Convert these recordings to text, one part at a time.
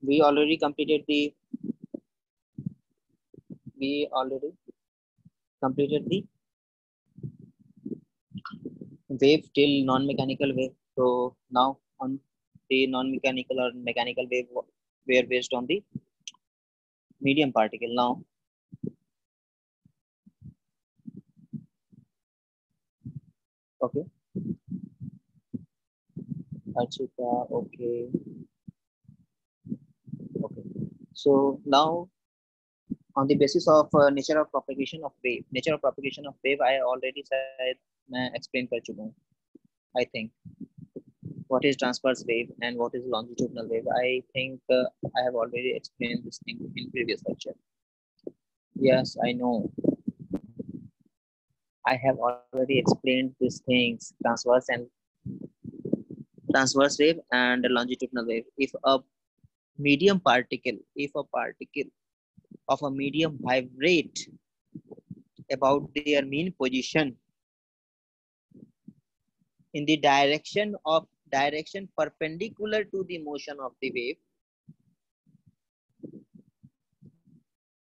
we already completed the we already completed the wave till non-mechanical wave. So now on the non-mechanical or mechanical wave were based on the medium particle. Now, okay, Achika, okay, okay. So now on the basis of nature of propagation of wave, I already said, मैं explain कर चुका हूँ. I think what is transverse wave and what is longitudinal wave. I think I have already explained this thing in previous lecture. Yes, I know. I have already explained these things, transverse wave and longitudinal wave. If a particle of a medium vibrate about their mean position in the direction perpendicular to the motion of the wave.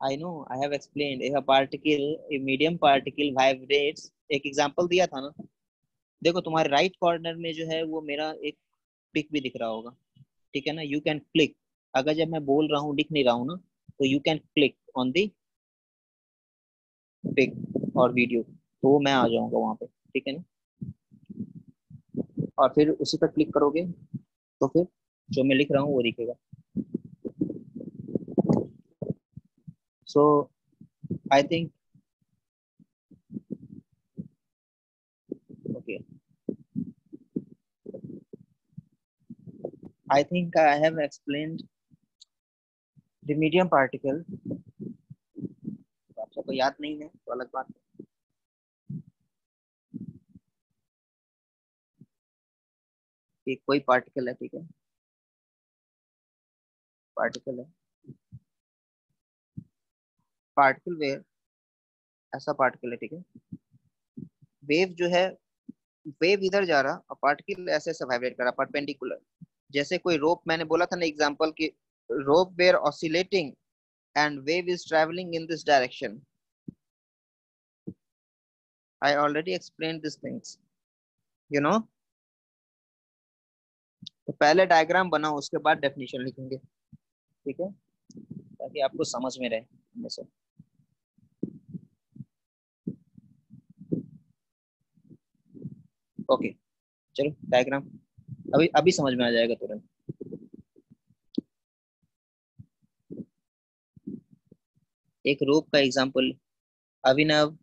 I know, I have explained. If a medium particle vibrates, एक example दिया था ना. देखो तुम्हारे right corner में जो है वो मेरा एक पिक भी दिख रहा होगा, ठीक है ना. यू कैन क्लिक, अगर जब मैं बोल रहा हूँ दिख नहीं रहा हूँ ना, तो you can click on the pic और वीडियो, तो मैं आ जाऊंगा वहां पे, ठीक है ना. और फिर उसी पर क्लिक करोगे तो फिर जो मैं लिख रहा हूँ वो दिखेगा. So I think okay, I think I have explained the medium particle. आप सबको याद नहीं है तो अलग बात है. कि कोई पार्टिकल है, ठीक है, पार्टिकल है, पार्टिकल वेव, ऐसा पार्टिकल है, ठीक है. वेव जो है, वेव इधर जा रहा और पार्टिकल ऐसे ऐसे वाइब्रेट कर रहा परपेंडिकुलर. जैसे कोई रोप, मैंने बोला था ना एग्जांपल कि rope were oscillating and wave is travelling in this direction. I already explain this things, you know. तो पहले डायग्राम बनाओ, उसके बाद डेफिनेशन लिखेंगे, ठीक है, ताकि आपको समझ में रहे हमेशा. ओके, चलो डायग्राम अभी अभी समझ में आ जाएगा तुरंत. एक रोप का example. Abhinav,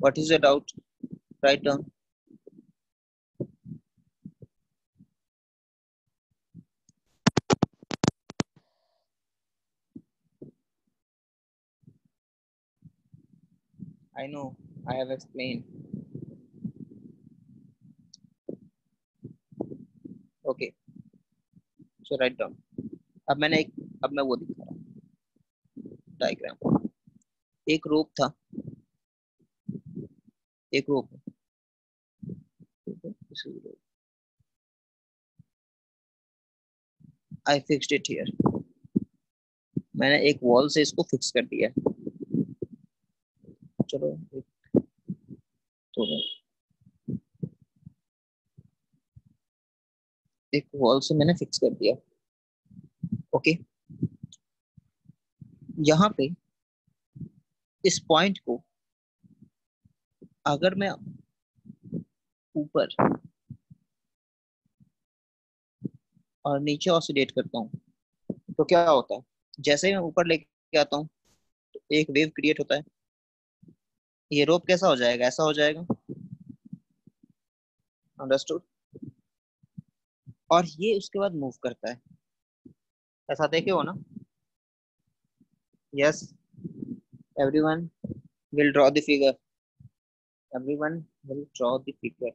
what is your doubt? Write down. I know, I have explained. Okay, so write down. अब मैं वो दिखा रहा हूँ डायग्राम. एक रोप था, एक रोप है, आई फिक्स्ड इट हियर. मैंने एक वॉल से इसको फिक्स कर दिया. चलो तो एक वॉल से मैंने फिक्स कर दिया. ओके, यहाँ पे इस पॉइंट को अगर मैं ऊपर और नीचे ऑसिलेट करता हूँ तो क्या होता है. जैसे ही मैं ऊपर लेके आता हूँ तो एक वेव क्रिएट होता है. ये रोप कैसा हो जाएगा, ऐसा हो जाएगा. अंडरस्टूड. और ये उसके बाद मूव करता है, ऐसा देखे हो ना. Yes, everyone will draw the figure. Everyone will draw the figure.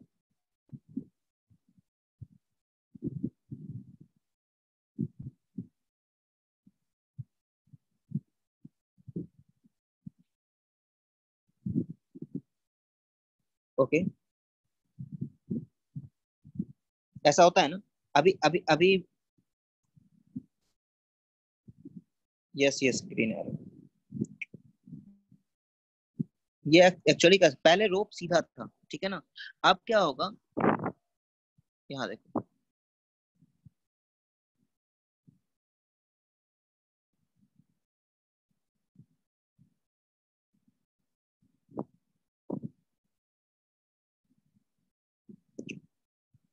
Okay, ऐसा होता है ना. अभी अभी अभी यस यस ग्रीन एरो। ये एक्चुअली पहले रोप सीधा था, ठीक है ना। अब क्या होगा, यहाँ देखो,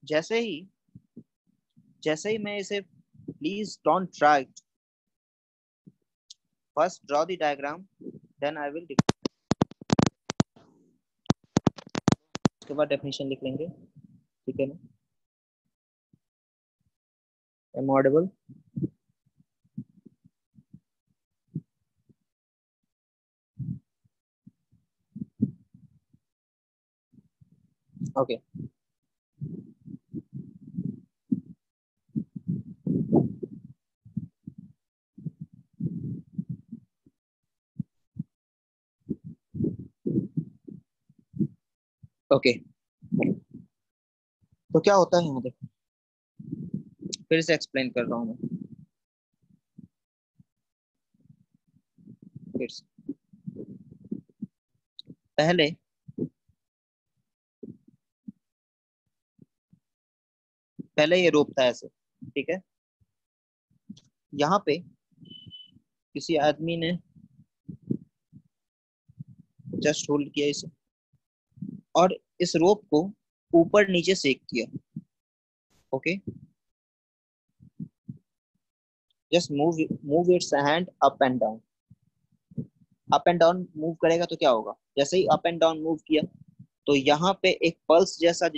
जैसे ही मैं इसे, please don't try, first draw the diagram, then I will, उसके बाद डेफिनेशन लिख लेंगे, ठीक है ना। Am audible? ओके। ओके, तो क्या होता है यहाँ देखो, फिर से एक्सप्लेन कर रहा हूँ मैं, फिर से। पहले ये रोप था ऐसे, ठीक है। यहाँ पे किसी आदमी ने जस्ट होल्ड किया इसे, और इस रोप को ऊपर नीचे सेक किया। Okay, just move it's hand up and down. Up and down move करेगा तो क्या होगा, जैसे ही अप एंड डाउन मूव किया तो यहाँ पे एक पल्स जैसा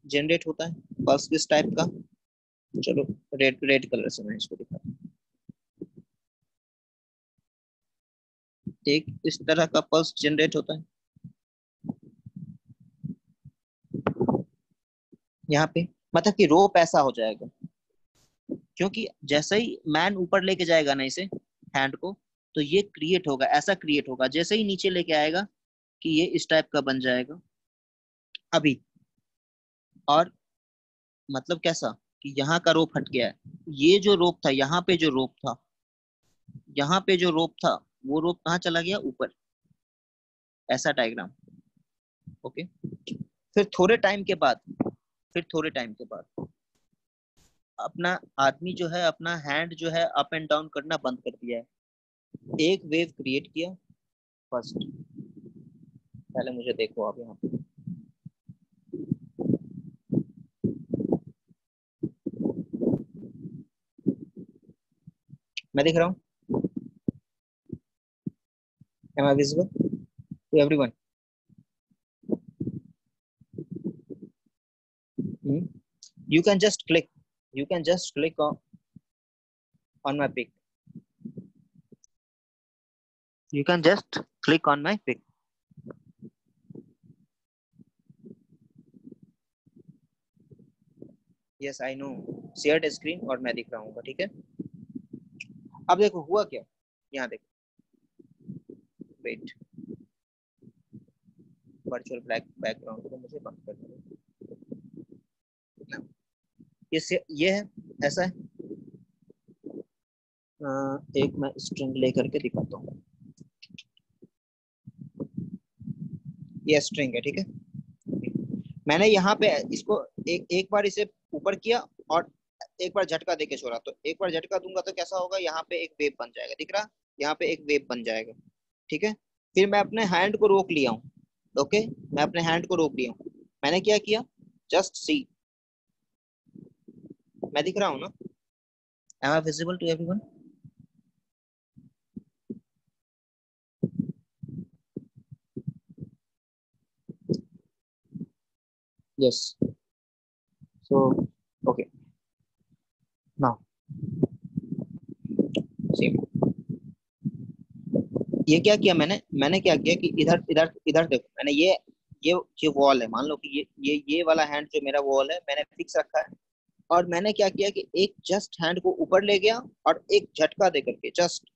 जनरेट होता है, पल्स किस टाइप का, चलो रेड रेड कलर से मैं इसको दिखाता हूँ। एक इस तरह का पल्स जनरेट होता है यहाँ पे, मतलब कि रोप ऐसा हो जाएगा, क्योंकि जैसे ही मैन ऊपर लेके जाएगा ना इसे, हैंड को, तो ये क्रिएट होगा, ऐसा क्रिएट होगा, जैसे ही नीचे लेके आएगा कि ये इस टाइप का बन जाएगा अभी। और मतलब कैसा, कि यहाँ का रोप हट गया है, ये जो रोप था, यहाँ पे जो रोप था, यहाँ पे जो रोप था, वो रोप कहाँ चला गया, ऊपर, ऐसा डायग्राम। ओके, फिर थोड़े टाइम के बाद, अपना आदमी जो है, अपना हैंड जो है अप एंड डाउन करना बंद कर दिया है, एक वेव क्रिएट किया फर्स्ट। पहले मुझे देखो आप यहाँ पे, मैं दिख रहा हूँ, am I visible to everyone? you can just click on my pic, you can just click on my pic. Yes I know, shared screen और मैं दिख रहा हूँ, ठीक है। अब देखो हुआ क्या, यहाँ देखो, वेट, वर्चुअल ब्लैक बैकग्राउंड को मुझे बंद कर दो। ये है, ऐसा है। एक मैं स्ट्रिंग लेकर के दिखाता हूँ, ये स्ट्रिंग है, ठीक है। मैंने यहाँ पे इसको एक बार इसे ऊपर किया, और एक बार झटका देके छोड़ा, तो एक बार झटका दूंगा तो कैसा होगा, यहाँ पे एक वेव बन जाएगा, दिख रहा, यहाँ पे एक वेव बन जाएगा, ठीक है। फिर मैं अपने हैंड को रोक लिया हूँ, ओके, मैं अपने हैंड को रोक लिया हूँ, मैंने क्या किया, जस्ट सी, मैं दिख रहा हूँ ना, am I visible to everyone? Yes, so okay, now see, ये क्या किया मैंने, क्या किया कि इधर इधर इधर देखो, मैंने ये वॉल है, मान लो कि ये वाला हैंड जो मेरा वॉल है, मैंने फिक्स रखा है, और मैंने क्या किया कि एक जस्ट हैंड को ऊपर ले गया, और एक झटका दे करके, जस्ट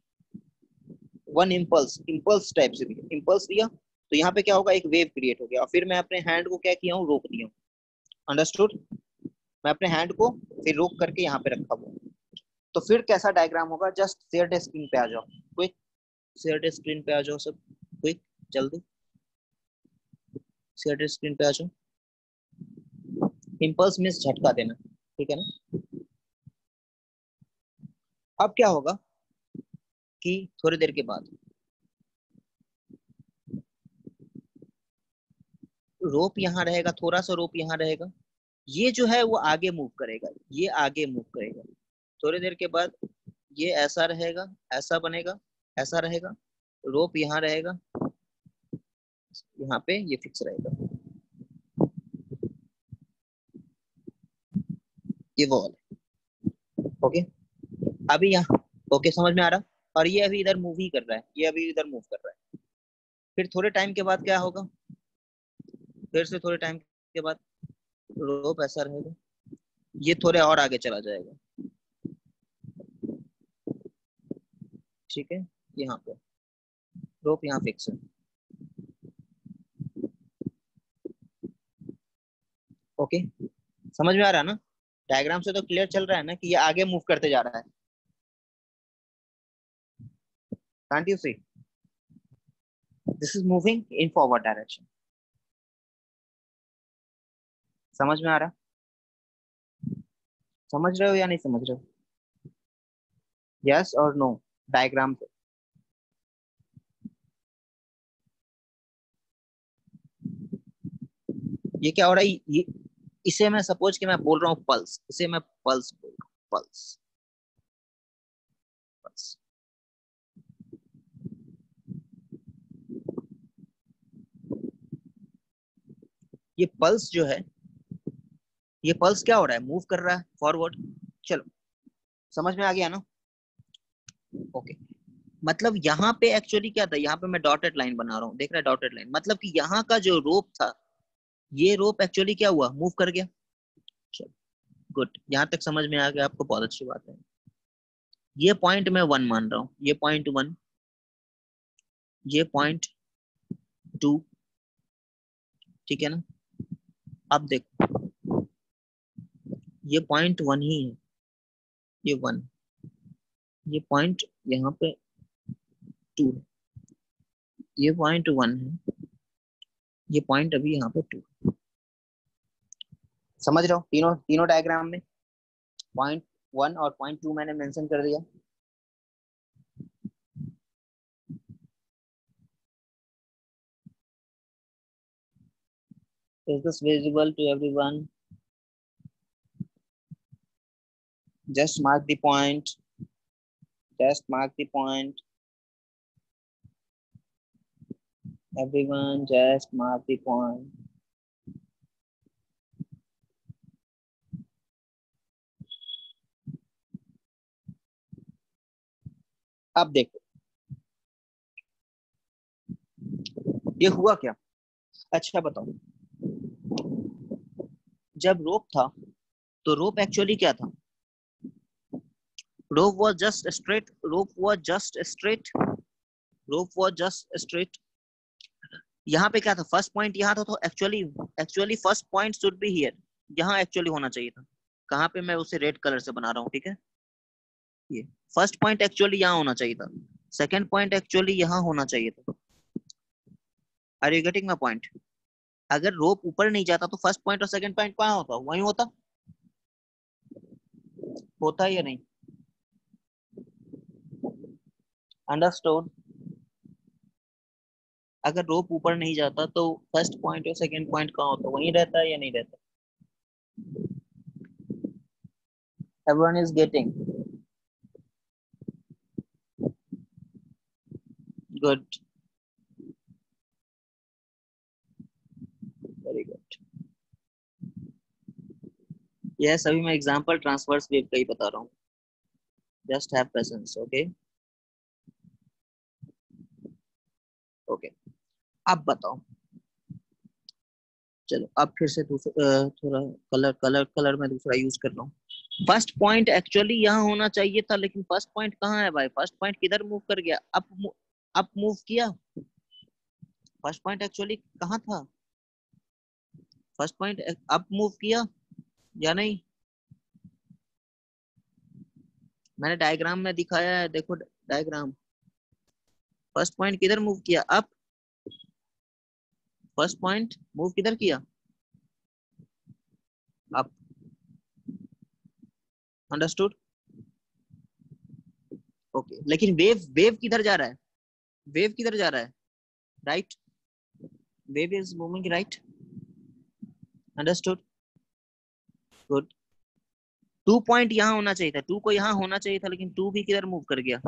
वन इम्पल्स टाइप से दिया, इम्पल्स दिया, तो यहाँ पे क्या होगा, एक वेव क्रिएट हो गया, और फिर मैं अपने हैंड को क्या किया हूँ, रोक दिया हूँ, अंडरस्टूड। मैं अपने हैंड को फिर रोक करके यहाँ पे रखा हुआ, तो फिर कैसा डायग्राम होगा? जस्ट शेयर स्क्रीन पे आ जाओ, क्विक शेयर स्क्रीन पे आ जाओ सब, क्विक जल्दी शेयर स्क्रीन पे आ जाओ। इम्पल्स मीन्स झटका देना, ठीक है ना। अब क्या होगा कि थोड़ी देर के बाद रोप यहाँ रहेगा, थोड़ा सा रोप यहाँ रहेगा, ये जो है वो आगे मूव करेगा, ये आगे मूव करेगा। थोड़ी देर के बाद ये ऐसा रहेगा, ऐसा बनेगा, ऐसा रहेगा, रोप यहाँ रहेगा, यहाँ पे ये फिक्स रहेगा, ये वॉल। ओके, अभी यहाँ ओके समझ में आ रहा। और ये अभी इधर मूव ही कर रहा है, ये अभी इधर मूव कर रहा है। फिर थोड़े टाइम के बाद क्या होगा, फिर से थोड़े टाइम के बाद रोप ऐसा रहेगा, ये थोड़े और आगे चला जाएगा, ठीक है, यहाँ पे रोप यहाँ फिक्स है। ओके, समझ में आ रहा है ना? डायग्राम से तो क्लियर चल रहा है ना कि ये आगे मूव करते जा रहा है। Can't you see this is moving in forward direction? समझ में आ रहा? समझ रहे हो या नहीं समझ रहे हो? यस और नो डायग्राम पे। ये क्या हो रहा है, ये इसे मैं सपोज कि मैं बोल रहा हूँ पल्स, इसे मैं पल्स बोल रहा हूँ, पल्स पल्स। ये पल्स जो है, ये पल्स क्या हो रहा है, मूव कर रहा है फॉरवर्ड। चलो समझ में आ गया ना? ओके, मतलब यहाँ पे एक्चुअली क्या था, यहाँ पे मैं डॉटेड लाइन बना रहा हूँ, देख रहा है डॉटेड लाइन, मतलब कि यहाँ का जो रोप था, ये रोप एक्चुअली क्या हुआ, मूव कर गया। चलो गुड, यहाँ तक समझ में आ गया आपको, बहुत अच्छी बात है। ये पॉइंट मैं 1 मान रहा हूँ, ये पॉइंट 1, ये पॉइंट 2, ठीक है ना। अब देखो ये पॉइंट 1 ही है, ये 1, ये पॉइंट यहाँ पे 2 है, ये पॉइंट 1 है, ये पॉइंट अभी यहाँ पे 2। समझ रहे हो? तीनों तीनों डायग्राम में पॉइंट 1 और पॉइंट 2 मैंने मेंशन कर दिया। Is this visible to everyone? Just mark the point. Just mark the point. Everyone, just mark the point. अब देखो ये हुआ क्या। अच्छा बताओ, जब रोप था तो रोप एक्चुअली क्या था, rope was just straight, rope was just straight, rope was just straight. यहाँ पे क्या था, फर्स्ट पॉइंट यहाँ था, तो actually actually first point should be here, यहाँ एक्चुअली होना चाहिए था। कहाँ पे, मैं उसे रेड कलर से बना रहा हूँ, ठीक है। ये फर्स्ट पॉइंट एक्चुअली यहाँ होना चाहिए था, सेकंड पॉइंट एक्चुअली यहाँ होना चाहिए था। Are you getting my point? अगर रोप ऊपर नहीं जाता तो फर्स्ट पॉइंट और सेकंड पॉइंट कहाँ होता, वहीं होता, होता या नहीं? अंडरस्टूड? अगर रोप ऊपर नहीं जाता तो फर्स्ट पॉइंट और सेकंड पॉइंट कहाँ होता, वहीं रहता है या नहीं रहता? Everyone is getting? Good, very good. यह सभी मैं एग्जांपल ट्रांसवर्स वेव का ही बता रहा हूँ, just have patience. Okay okay, अब बताओ, चलो अब फिर से दूसरा थोड़ा कलर में दूसरा यूज कर रहा हूँ। फर्स्ट पॉइंट एक्चुअली यहाँ होना चाहिए था, लेकिन फर्स्ट पॉइंट कहाँ है भाई, फर्स्ट पॉइंट किधर मूव कर गया, अप मूव किया। फर्स्ट पॉइंट एक्चुअली कहाँ था, फर्स्ट पॉइंट अप मूव किया या नहीं? मैंने डायग्राम में दिखाया है, देखो डायग्राम। फर्स्ट पॉइंट किधर मूव किया? अप। फर्स्ट पॉइंट मूव किधर किया? अप। अंडरस्टूड? ओके, लेकिन वेव वेव किधर जा रहा है? वेव किधर जा रहा है? Right. Wave is moving right. Understood? Good. 2 point यहाँ होना चाहिए था, 2 को यहाँ होना चाहिए था, लेकिन 2 भी किधर मूव कर गया?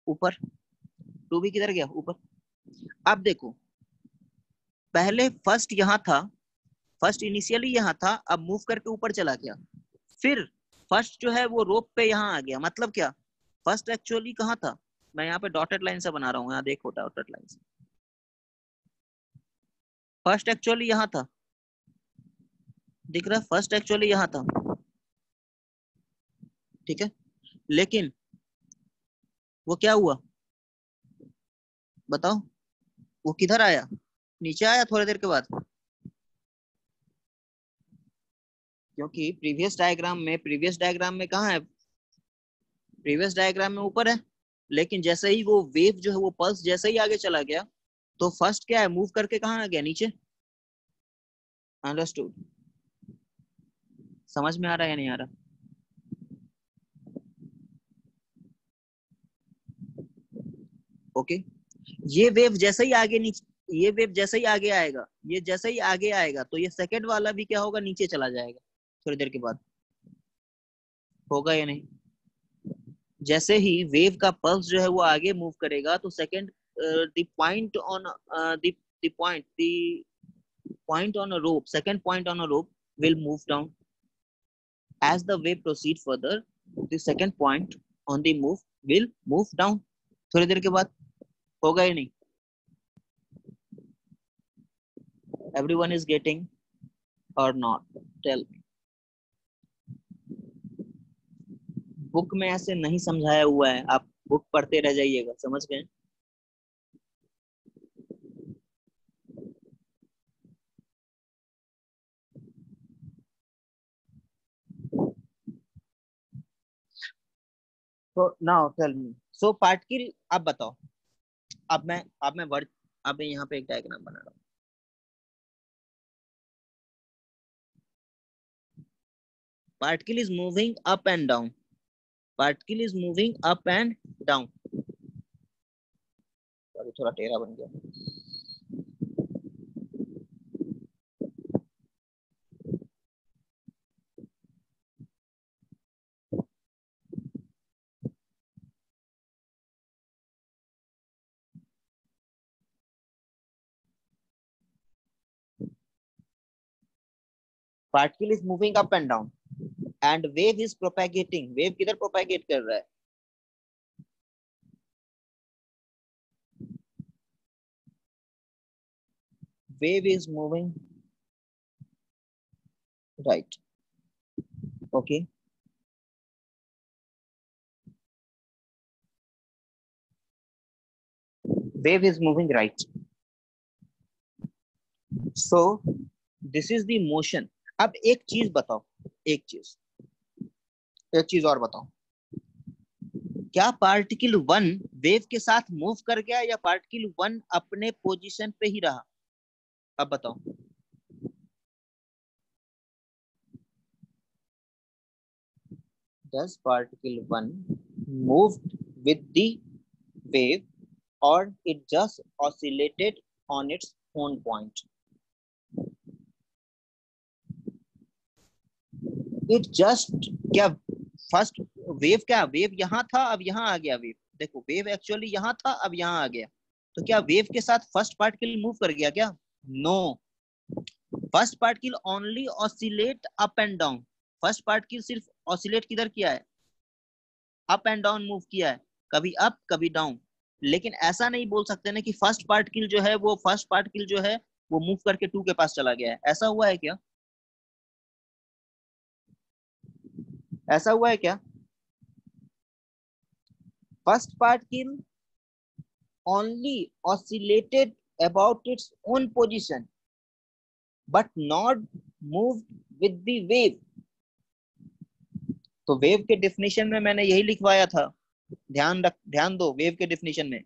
ऊपर। 2 भी किधर गया? ऊपर। अब देखो, पहले फर्स्ट यहाँ था, फर्स्ट इनिशियली यहाँ था, अब मूव करके ऊपर चला गया। फिर फर्स्ट जो है वो रोप पे यहाँ आ गया, मतलब क्या? फर्स्ट एक्चुअली कहाँ था? मैं यहाँ पे डॉटेड लाइन से बना रहा हूँ, यहाँ देखो डॉटेड लाइन से। फर्स्ट एक्चुअली यहाँ था, दिख रहा है? फर्स्ट एक्चुअली यहाँ था, ठीक है। लेकिन वो क्या हुआ बताओ? वो किधर आया? नीचे आया थोड़ी देर के बाद, क्योंकि प्रीवियस डायग्राम में कहाँ है? प्रीवियस डायग्राम में ऊपर है। लेकिन जैसे ही वो वेव जो है, वो पल्स जैसे ही आगे चला गया, तो फर्स्ट क्या है, मूव करके कहाँ आ गया? नीचे। अंडरस्टूड? समझ में आ रहा है या नहीं आ रहा? ओके। ये वेव जैसे ही आगे नीचे, ये वेव जैसे ही आगे आएगा, ये जैसे ही आगे आएगा, तो ये सेकंड वाला भी क्या होगा? नीचे चला जाएगा थोड़ी देर के बाद। होगा या नहीं? जैसे ही वेव का पल्स जो है वो आगे मूव करेगा, तो second the point on the point on a rope, second point on a rope will move down. As the wave proceed further, the second point on the move will move down. थोड़ी देर के बाद। होगा या नहीं? Everyone is getting or not? Tell me. Book में ऐसे नहीं समझाया हुआ है, आप बुक पढ़ते रह जाइएगा, समझ गए? तो now tell me, so particle, आप बताओ। अब मैं वर्ड, अब मैं यहाँ पे एक डायग्राम बना रहा हूँ। Particle is moving up and down. Particle is moving up and down. Sorry, थोड़ा टेढ़ा बन गया। Particle is moving up and down and wave is propagating. Wave किधर प्रोपेगेट कर रहा है? Wave is moving right. Okay. Wave is moving right. So this is the motion. अब एक चीज बताओ, एक चीज एक चीज और बताओ। क्या पार्टिकल 1 वेव के साथ मूव कर गया, या पार्टिकल 1 अपने पोजीशन पे ही रहा? अब बताओ। Does particle 1 moved with the wave, or it just oscillated on its own point? It just, क्या फर्स्ट वेव, क्या वेव यहाँ था अब यहाँ आ गया? वेव देखो, वेव एक्चुअली यहाँ था, अब यहाँ आ गया। तो क्या वेव के साथ फर्स्ट पार्टिकल मूव कर गया क्या? No. First particle only oscillate up and down. First particle सिर्फ ऑसिलेट किधर किया है? अप एंड डाउन मूव किया है, कभी अप कभी डाउन। लेकिन ऐसा नहीं बोल सकते ना कि फर्स्ट पार्टिकल जो है वो मूव करके 2 के पास चला गया है। ऐसा हुआ है क्या? ऐसा हुआ है क्या? First particle only oscillated about its own position but not moved with the wave. तो वेव के डेफिनेशन में मैंने यही लिखवाया था, ध्यान दो वेव के डेफिनेशन में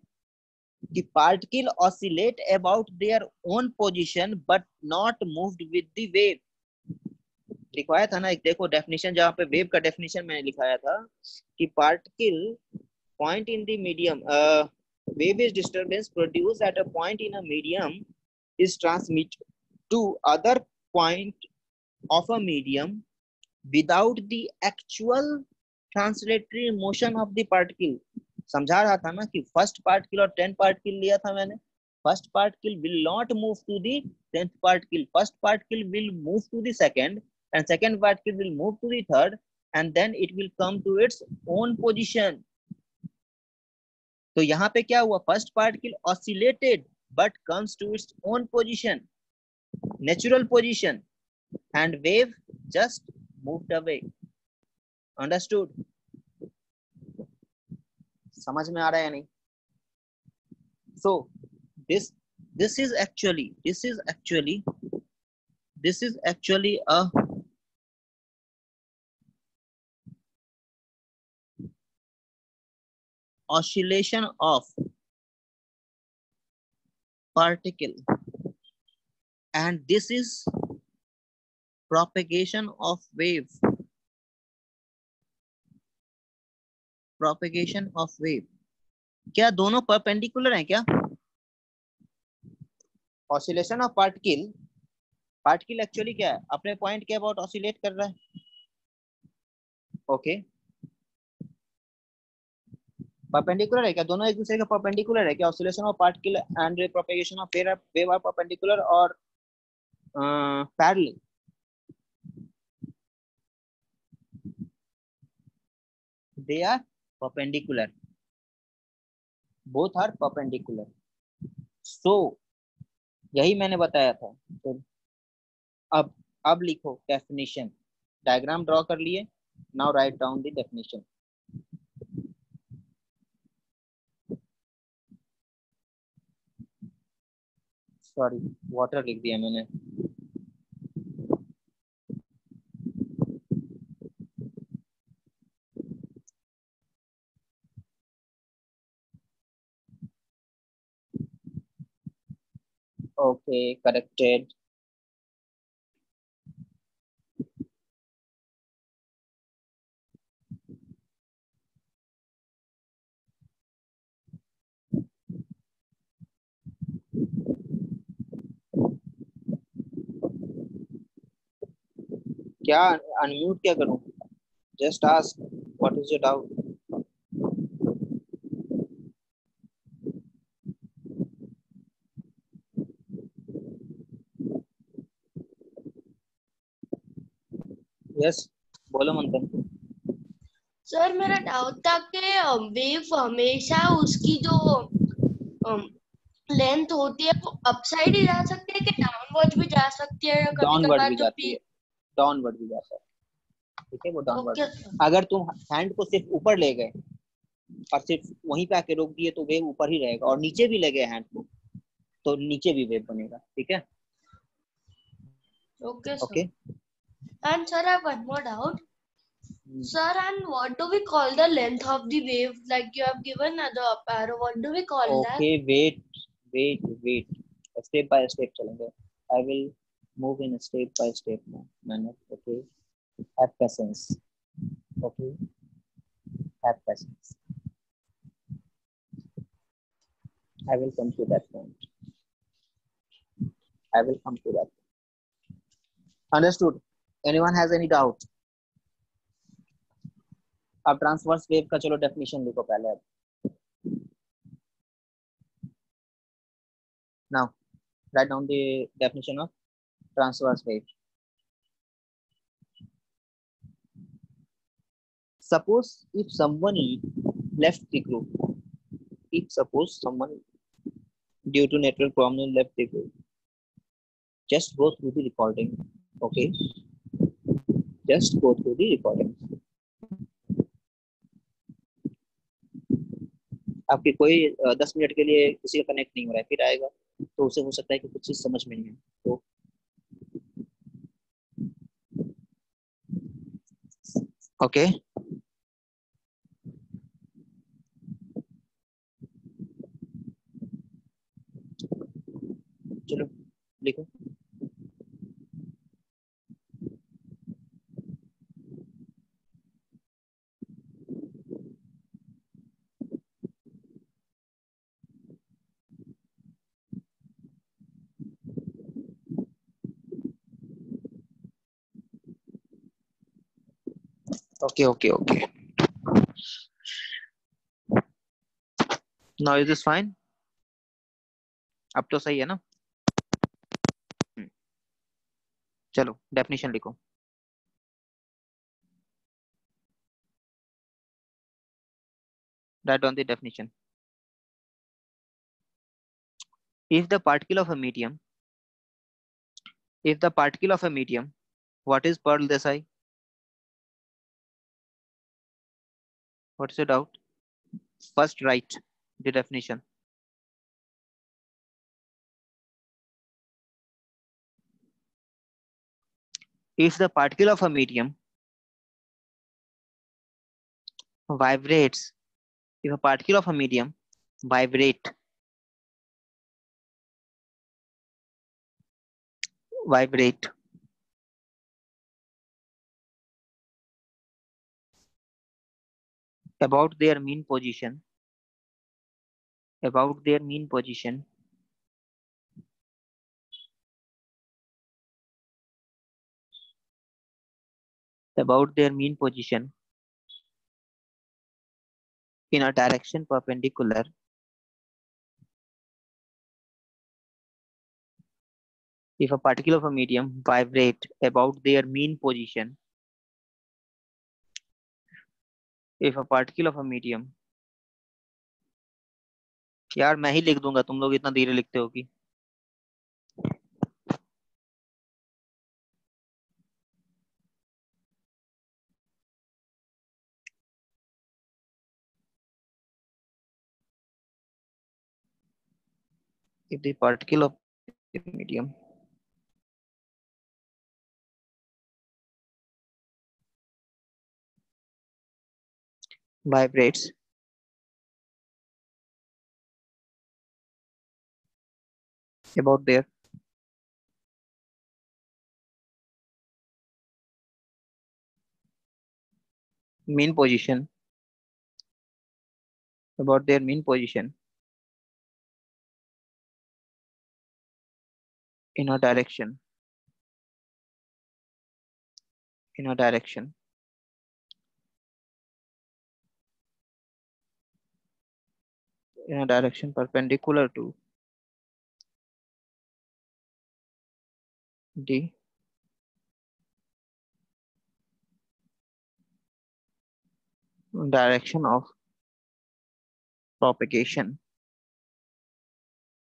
कि particle oscillate about their own position but not moved with the wave. लिखवाया था ना, एक देखो डेफिनेशन, जहाँ पे वेव का डेफिनेशन मैंने लिखाया था कि particle point in the medium, wave is disturbance produced at a point in a medium is transmitted to other point of a medium without the actual translatory motion of the particle। समझा रहा था ना कि first particle और 10 particle लिया था मैंने। First particle will not move to the 10th particle, first particle will move to the second and second particle will move to the third and then it will come to its own position। तो यहाँ पे क्या हुआ, first particle oscillated but comes to its own position, natural position, and wave just moved away. Understood? समझ में आ रहा है या नहीं? सो this is actually a oscillation of particle and this is propagation of wave, propagation of wave। क्या दोनों perpendicular हैं क्या? Oscillation of particle, particle actually क्या है, अपने पॉइंट के अबाउट ऑसिलेट कर रहा है। ओके, परपेंडिकुलर है क्या? दोनों एक दूसरे के परपेंडिकुलर है क्या? Oscillation of particle and propagation of wave are perpendicular और parallel? They are perpendicular, both are perpendicular. So यही मैंने बताया था। तो अब लिखो डेफिनेशन, डायग्राम ड्रॉ कर लिए। Now write down the definition. Sorry, water लिख दिया मैंने। Okay, corrected. क्या अनम्यूट क्या करूं? Just ask what is your doubt. Yes, बोलो मंथन। सर मेरा डाउट था कि वेव हमेशा उसकी जो लेंथ होती है वो अपसाइड ही जा सकती है कि डाउनवर्ड भी जा सकती है, या कभी डाउनवर्ड कभार भी जो जाती है, डाउनवर्ड भी जाता है। ठीक है, वो डाउनवर्ड। ओके अगर तुम हैंड को सिर्फ ऊपर ले गए और सिर्फ वहीं पे आके रोक दिए तो वेव ऊपर ही रहेगा, और नीचे भी ले गए हैंड को तो नीचे भी वेव बनेगा। ठीक है, okay okay. Sir. And sir I have one more doubt sir, and what do we call the length of the wave, like you have given the arrow, what do we call that? Okay, wait, step by step चलेंगे। I will move in step by step manner. Okay, have patience. Okay, have patience. I will come to that point. I will come to that. Understood? Anyone has any doubt? अब transverse wave का चलो definition लिखो पहले। अब now write down the definition of transverse wave. Suppose if someone left the group, if suppose someone due to natural problem left the group, just go through the recording. Okay, just go through the recording. आपकी कोई 10 minute के लिए किसी का connect नहीं हो रहा है, फिर आएगा तो उसे हो सकता है कि कुछ चीज समझ में नहीं है। तो ओके, चलो लिखो। Okay okay okay, now is this fine? अब तो सही है ना? हम्म, चलो डेफिनेशन लिखो। Write down the definition. If the particle of a medium, if the particle of a medium, what is Pearl Desai? What's your doubt? First, write the definition. If the particle of a medium vibrates, if a particle of a medium vibrate about their mean position, about their mean position, about their mean position in a direction perpendicular, if a particle of a medium vibrate about their mean position, if a particle of a medium, यार मैं ही लिख दूंगा, तुम लोग इतना धीरे लिखते हो कि। if the particle of the medium vibrates about their mean position, about their mean position in a direction, in a direction in a direction perpendicular to the direction of propagation,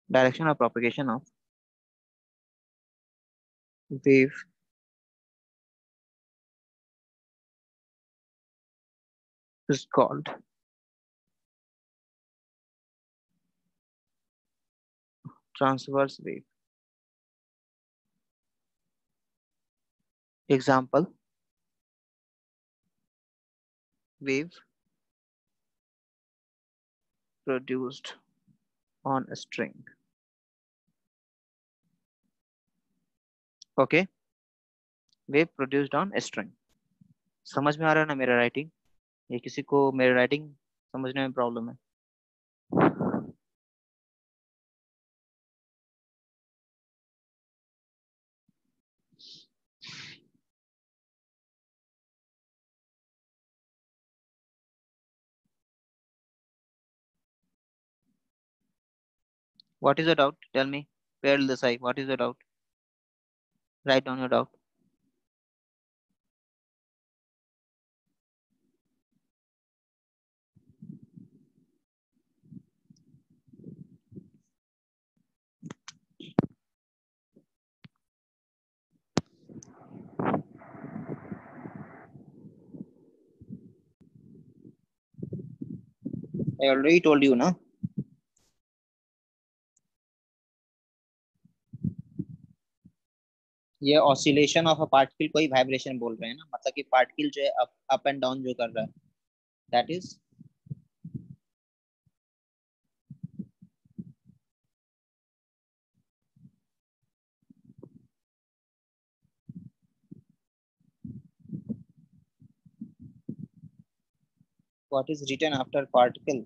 direction of propagation of wave is called transverse wave. Example, wave produced on a string. Okay, wave produced on a string. समझ में आ रहा है ना मेरा writing? ये किसी को मेरा राइटिंग समझने में प्रॉब्लम है? What is your doubt? Tell me. Pearl Desai, what is your doubt? Write down your doubt. I already told you ना, ये ऑसिलेशन ऑफ अ पार्टिकल को ही वाइब्रेशन बोल रहे हैं ना, मतलब कि पार्टिकल जो है अप एंड डाउन जो कर रहा है, that is What is written after particle?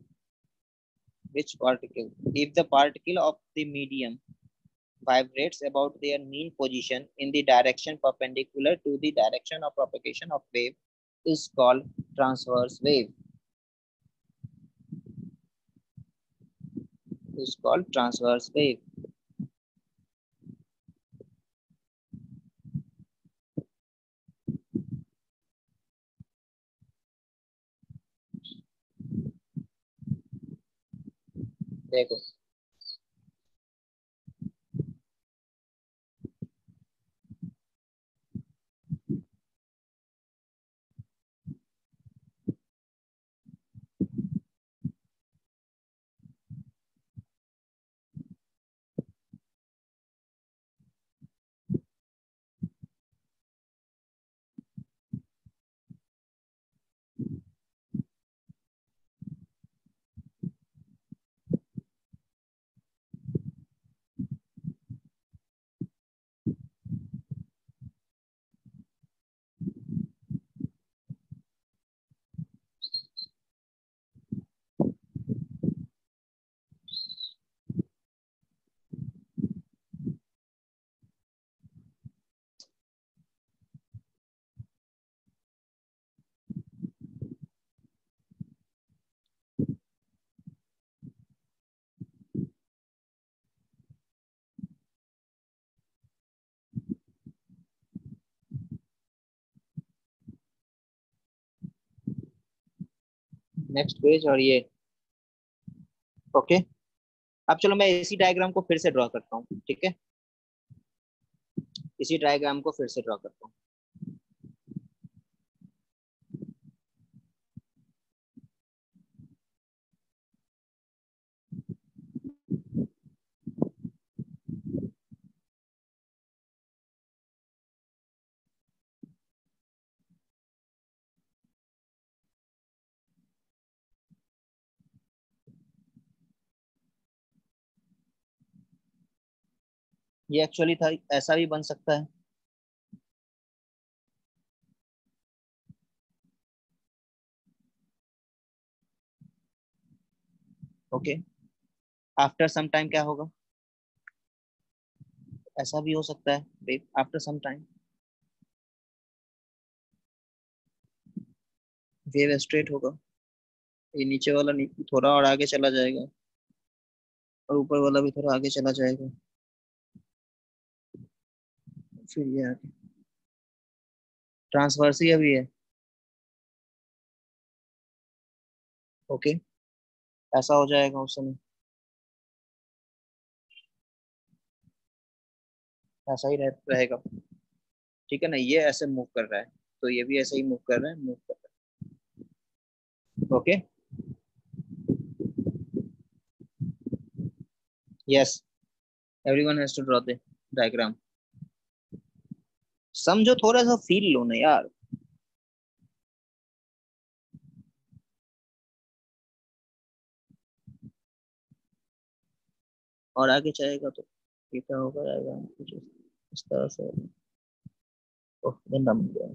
Which particle? If the particle of the medium vibrates about their mean position in the direction perpendicular to the direction of propagation of wave, is called transverse wave. Is called transverse wave. देखो next page और ये okay. अब चलो मैं इसी diagram को फिर से ड्रॉ करता हूँ, ठीक है। इसी डायग्राम को फिर से ड्रॉ करता हूँ। ये एक्चुअली था, ऐसा भी बन सकता है। ओके, आफ्टर सम टाइम क्या होगा? ऐसा भी हो सकता है after some time wave straight होगा। ये नीचे वाला थोड़ा और आगे चला जाएगा और ऊपर वाला भी थोड़ा आगे चला जाएगा, फिर ये आगे ट्रांसवर्सी अभी है। ओके, ऐसा हो जाएगा उस समय, ऐसा ही रहेगा, ठीक है ना। ये ऐसे मूव कर रहा है तो ये भी ऐसे ही मूव कर रहा है, मूव कर रहा है। Okay, yes, everyone has to draw the diagram. समझो, थोड़ा सा फील लो ना यार। और आगे जाएगा तो ये क्या होगा, डायग्राम कुछ इस तरह से। ओह, गंदा बन गया।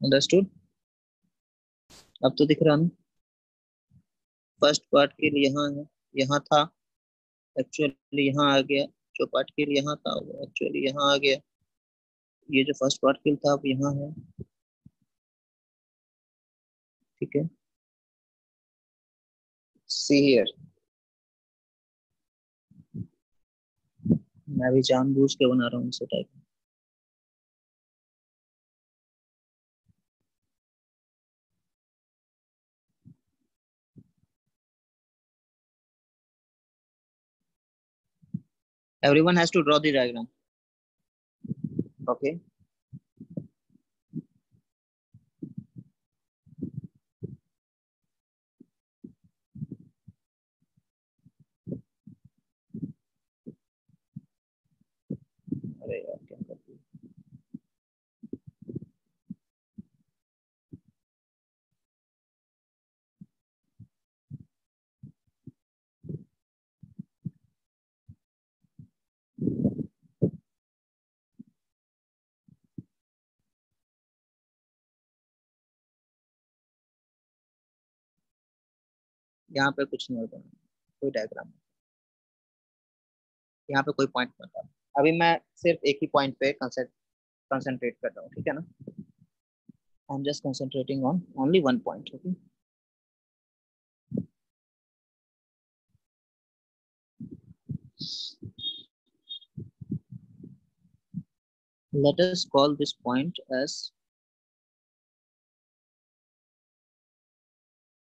अंडरस्टूड? अब तो दिख रहा ना। फर्स्ट पार्ट के लिए यहाँ है, यहाँ था, एक्चुअली यहाँ आ गया। जो पार्टिकल यहाँ था वो एक्चुअली यहाँ आ गया। ये जो फर्स्ट पार्टिकल था अब यहाँ है, ठीक है। सी हियर, मैं भी जानबूझ के बना रहा हूँ इसे type. Everyone has to draw the diagram. Okay. अरे यार क्या कर दिया। यहाँ पे कुछ नहीं होगा, कोई डायग्राम, यहाँ पे कोई पॉइंट मत डालो। अभी मैं सिर्फ एक ही पॉइंट पे कंसंट्रेट कर रहा हूँ, ठीक है ना। आई am just concentrating on only one point, okay. Let us call this point as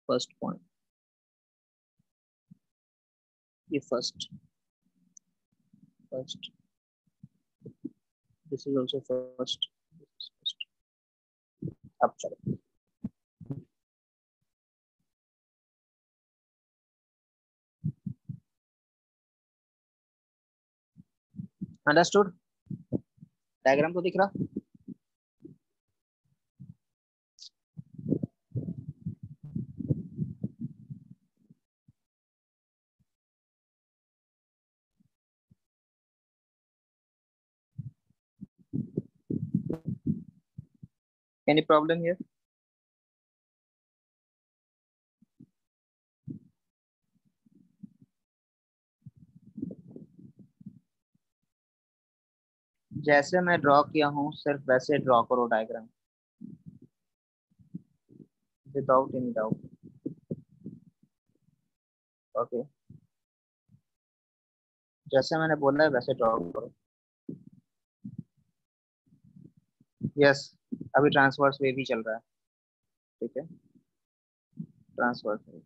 first point. ये first, this is also first, this is first. अब चलो, अंडरस्टूड, डायग्राम तो दिख रहा। Any problem here? जैसे मैं ड्रॉ किया हूँ सिर्फ वैसे ड्रॉ करो diagram, without any doubt, okay. जैसे मैंने बोला है वैसे ड्रॉ करो। यस, अभी ट्रांसवर्स वे भी चल रहा है, ठीक है, ट्रांसवर्स वे।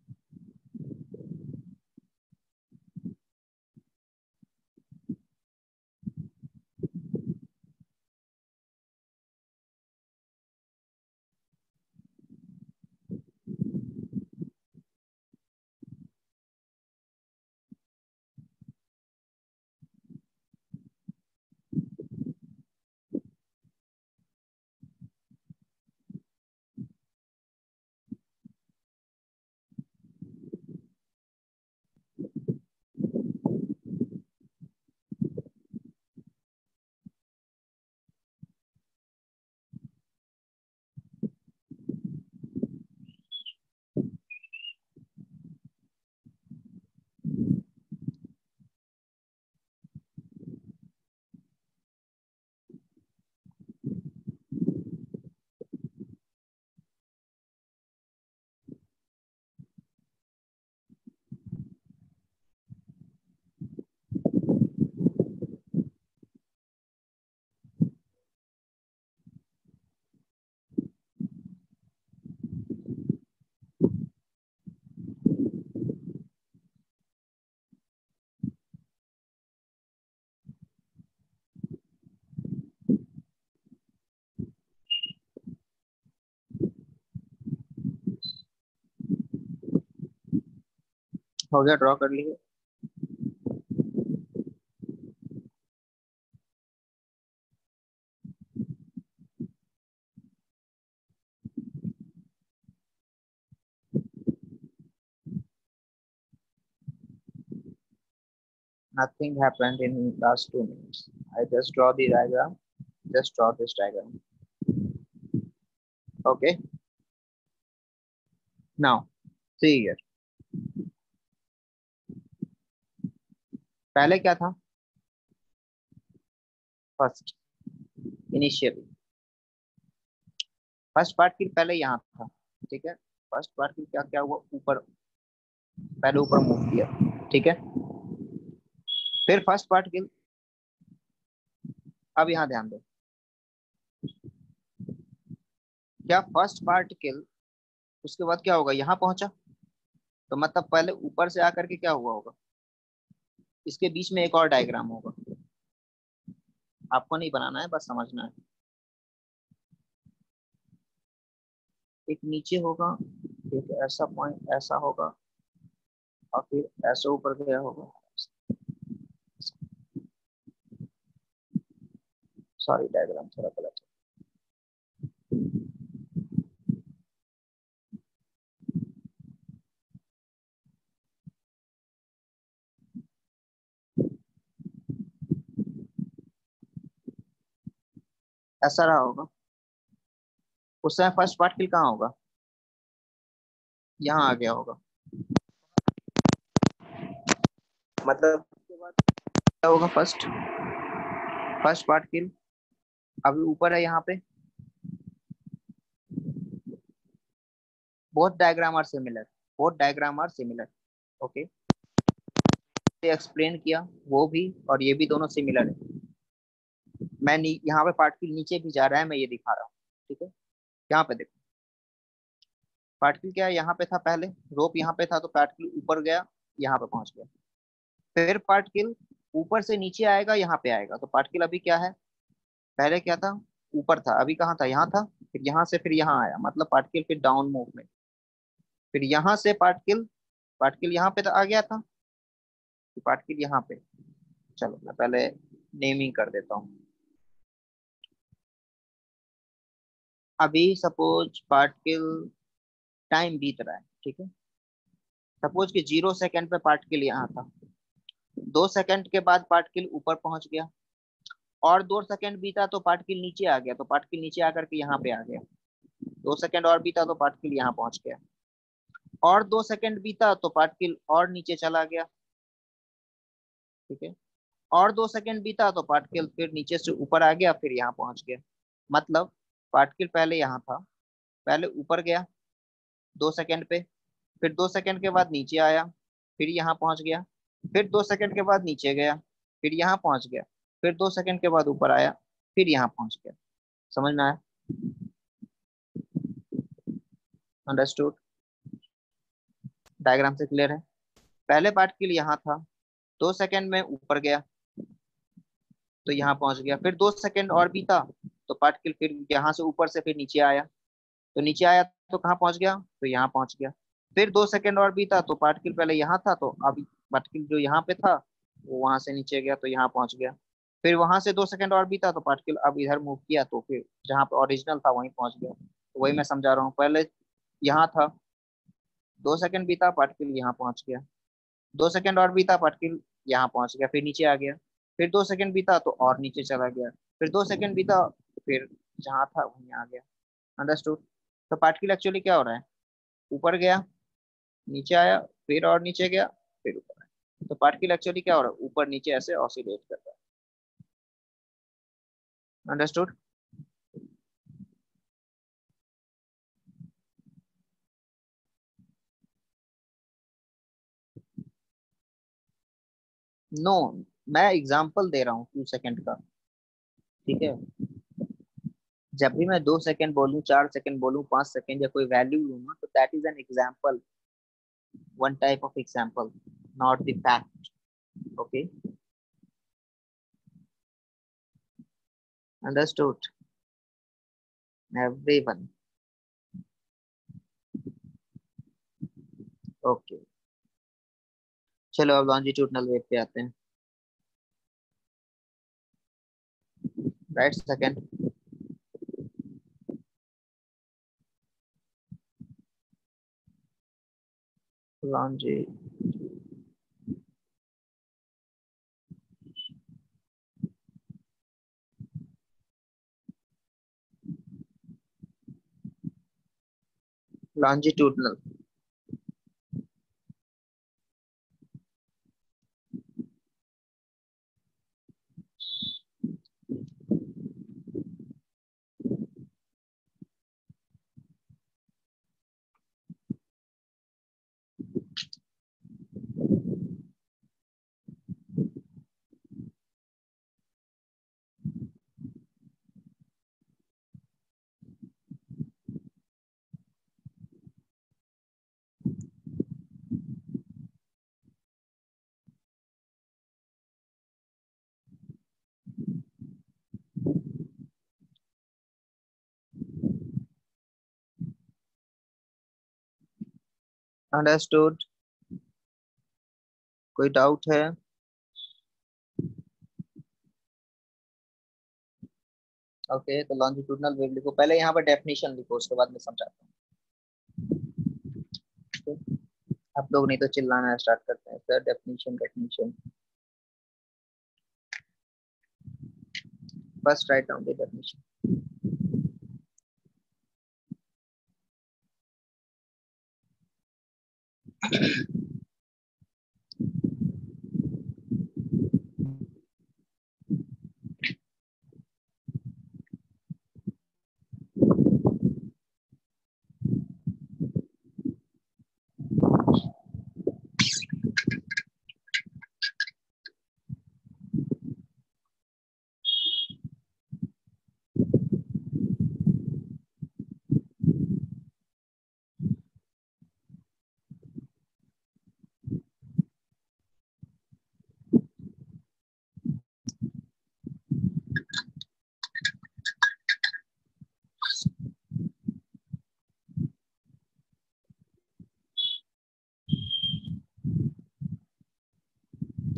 हो गया, ड्रॉ कर लिए। Nothing happened in last 2 minutes. I just draw the diagram. Just draw this diagram. Okay. Now, see here. पहले क्या था? फर्स्ट, इनिशियली फर्स्ट पार्टिकल पहले यहाँ था, ठीक है। फर्स्ट पार्टिकल क्या क्या हुआ, ऊपर, पहले ऊपर मूव किया, ठीक है। फिर फर्स्ट पार्टिकल, अब यहाँ ध्यान दो, क्या फर्स्ट पार्टिकल उसके बाद क्या होगा, यहाँ पहुंचा, तो मतलब पहले ऊपर से आकर के क्या हुआ होगा, इसके बीच में एक और डायग्राम होगा। आपको नहीं बनाना है, बस समझना है। एक नीचे होगा, एक ऐसा पॉइंट ऐसा होगा, और फिर ऐसे ऊपर गया होगा। सॉरी, डायग्राम थोड़ा गलत है। ऐसा रहा होगा, उस समय फर्स्ट पार्टिकल कहाँ होगा, यहाँ आ गया होगा। मतलब उसके बाद क्या होगा, फर्स्ट पार्टिकल अभी ऊपर है यहाँ पे, both diagram are similar, okay, explain किया वो भी, और ये भी दोनों सिमिलर है। मैं यहाँ पे पार्टिकल नीचे भी जा रहा है, मैं ये दिखा रहा हूँ, ठीक है। यहाँ पे देखो पार्टिकल क्या है, यहाँ पे था पहले, रोप यहाँ पे था, तो पार्टिकल ऊपर गया, यहाँ पे पहुंच गया। फिर पार्टिकल ऊपर से नीचे आएगा, यहाँ पे आएगा, तो पार्टिकल अभी क्या है, पहले क्या था, ऊपर था, अभी कहाँ था, यहाँ था, फिर यहाँ से फिर यहाँ आया, मतलब पार्टिकल फिर डाउन मूवमेंट। फिर यहाँ से पार्टिकल पार्टिकल यहाँ पे आ गया था, पार्टिकल यहाँ पे, चलो मैं पहले नेमिंग कर देता हूँ। अभी सपोज पार्टिकल टाइम बीत रहा है, ठीक है, सपोज कि 0 सेकंड पे पार्टिकल यहाँ था, 2 सेकंड के बाद पार्टिकल ऊपर पहुंच गया, और 2 सेकंड बीता तो पार्टिकल नीचे आ गया, तो पार्टिकल नीचे आकर के यहाँ पे आ गया। 2 सेकंड और बीता तो पार्टिकल यहाँ पहुंच गया, और 2 सेकंड बीता तो पार्टिकल और नीचे चला गया, ठीक है, और 2 सेकंड बीता तो पार्टिकल फिर नीचे से ऊपर आ गया, फिर यहाँ पहुंच गया। मतलब पार्टिकल पहले यहाँ था, पहले ऊपर गया 2 सेकंड पे, फिर 2 सेकंड के बाद नीचे आया, फिर यहाँ पहुंच गया, फिर 2 सेकंड के बाद नीचे गया, फिर यहाँ पहुंच गया, फिर 2 सेकंड के बाद ऊपर आया, फिर यहाँ पहुंच गया। समझ में आया? अंडरस्टूड? डायग्राम से क्लियर है? पहले पार्टिकल यहाँ था, 2 सेकंड में ऊपर गया तो यहाँ पहुंच गया, फिर 2 सेकंड और बीता तो पार्टिकल फिर यहाँ से ऊपर से फिर नीचे आया, तो नीचे आया तो कहाँ पहुंच गया, तो यहाँ पहुंच गया। फिर 2 सेकंड और बीता तो पार्टिकल पहले यहाँ था, तो अब पार्टिकल जो यहाँ पे था वो वहां से नीचे गया, तो यहाँ पहुंच गया। फिर वहां से 2 सेकंड और बीता तो पार्टिकल अब इधर मूव किया, तो फिर जहाँ पे ओरिजिनल था वहीं पहुंच गया। तो वही मैं समझा रहा हूँ, पहले यहाँ था, 2 सेकंड बीता पार्टिकल यहाँ पहुंच गया, 2 सेकंड और बीता पार्टिकल यहाँ पहुंच गया, फिर नीचे आ गया, फिर 2 सेकंड बीता तो और नीचे चला गया, फिर 2 सेकंड बीता, फिर जहाँ था वहीं आ गया। अंडरस्टूड? तो पार्टिकल एक्चुअली क्या हो रहा है, ऊपर गया, नीचे आया, फिर और नीचे गया, फिर ऊपर आया। तो पार्टिकल एक्चुअली क्या हो रहा है, ऊपर नीचे ऐसे ऑसिलेट कर रहा है। अंडरस्टूड? नो, मैं एग्जांपल दे रहा हूँ 2 सेकंड का, ठीक है। जब भी मैं 2 सेकंड बोलूँ, 4 सेकंड बोलूँ, 5 सेकंड या कोई वैल्यू लूँ ना, तो that is an example, one type of example, not the fact. Okay, understood everyone? Okay, चलो अब लॉन्जिट्यूडनल वेव पे आते हैं। Right second, longi longitudinal, understood? कोई डाउट है? ओके, तो लॉन्जिट्यूडनल वेव लिखो, पहले यहाँ पर डेफिनेशन लिखो, उसके बाद मैं समझाता हूँ। आप लोग नहीं तो चिल्लाना स्टार्ट करते हैं, sir definition definition. First write down the definition.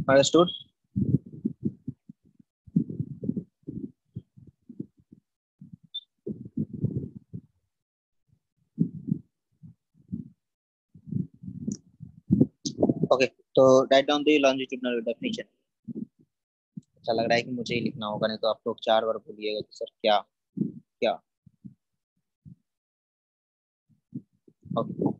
Understood? Okay, तो write down the longitudinal definition. अच्छा लग रहा है कि मुझे ही लिखना होगा, नहीं तो आप लोग 4 बार बोलिएगा कि सर क्या क्या. Okay.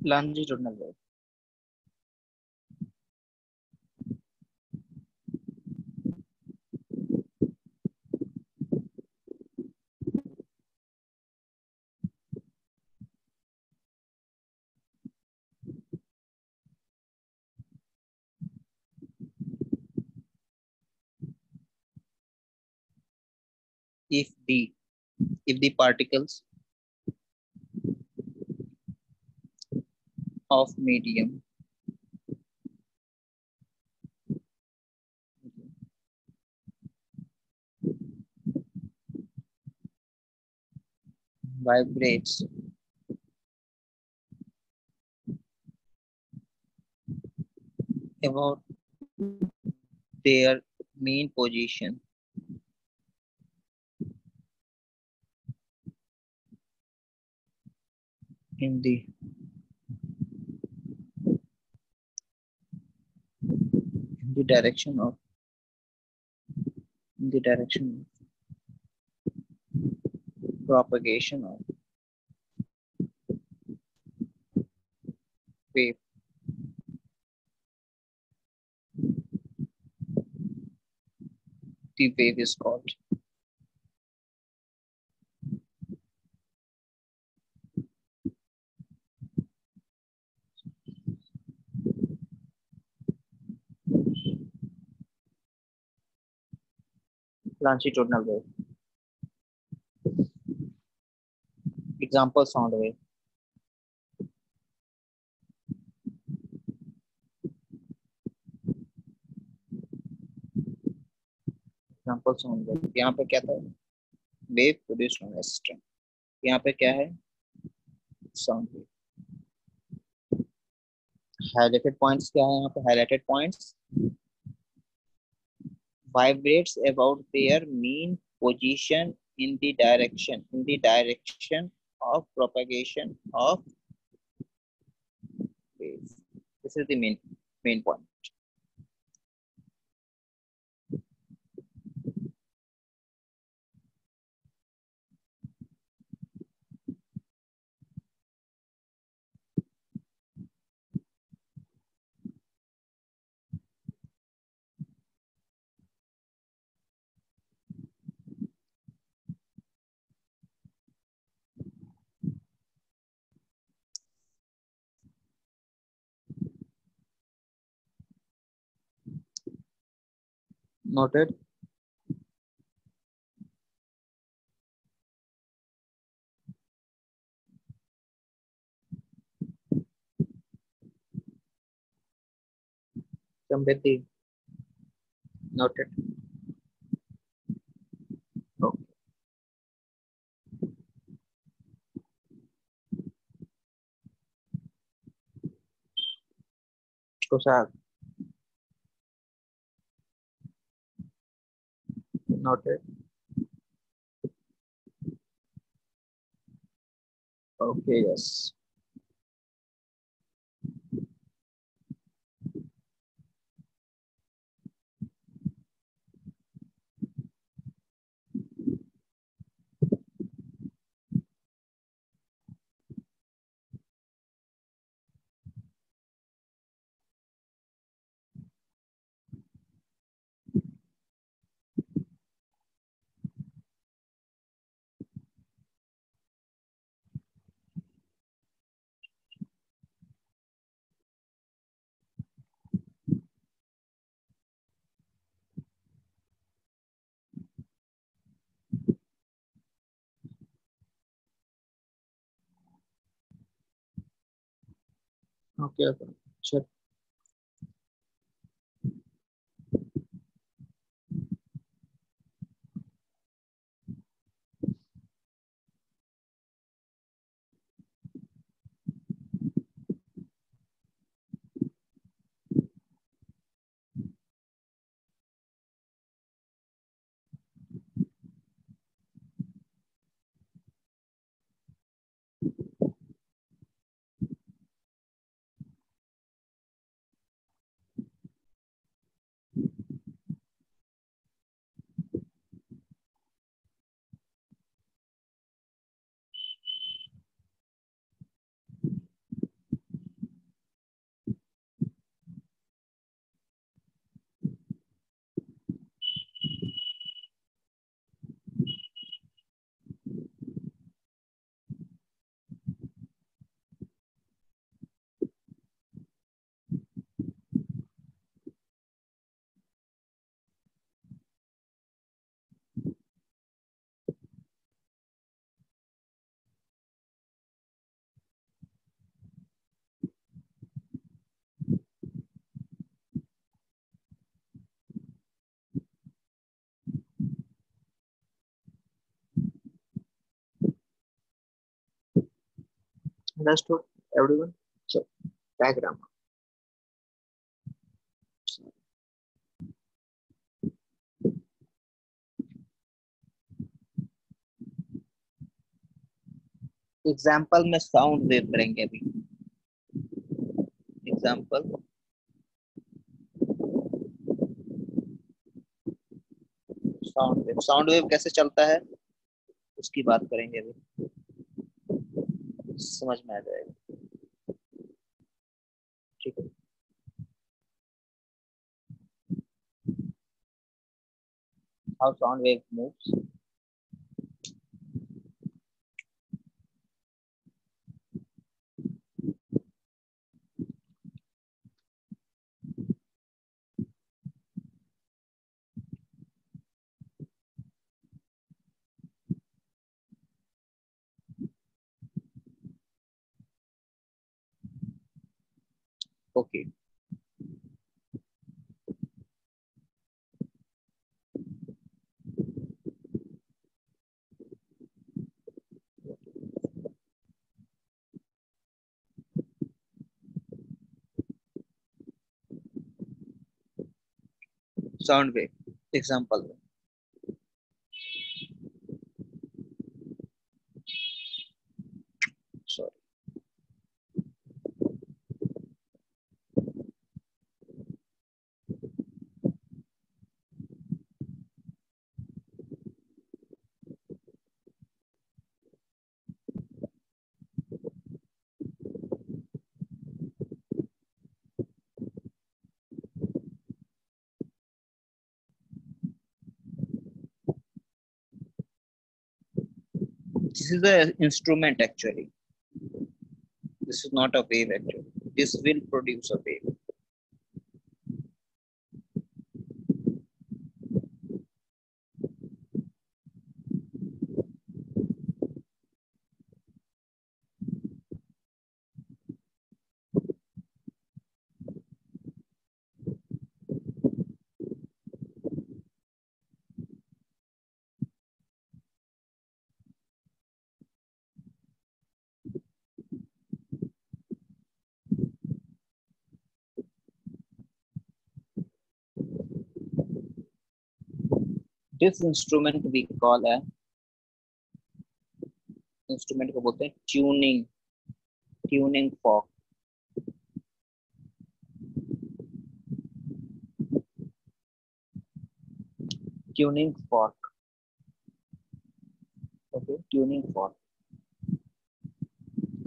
Longitudinal wave. If the particles of medium vibrates about their main position in the direction of in the direction of propagation of wave, the wave is called. Longitudinal wave. Example sound wave. Example sound wave. यहाँ पे क्या था? Wave produced on a system. यहाँ पे क्या है? Sound wave. Highlighted points क्या है यहाँ पे? Highlighted points vibrates about their mean position in the direction of propagation of wave. This is the main point. Noted. Samriddhi. Noted. Okay. Kusag. Noted. Okay, yes. Okay okay चल। Understood everyone? So diagram. Example में sound wave करेंगे अभी। Example sound wave कैसे चलता है उसकी बात करेंगे अभी, समझ में आ जाएगा। ठीक है। How sound wave moves. Okay sound wave example. Sorry. This is a instrument actually. This is not a wave actually. This will produce a wave. This instrument we call a instrument को बोलते हैं tuning, tuning fork. Tuning fork. Okay tuning fork.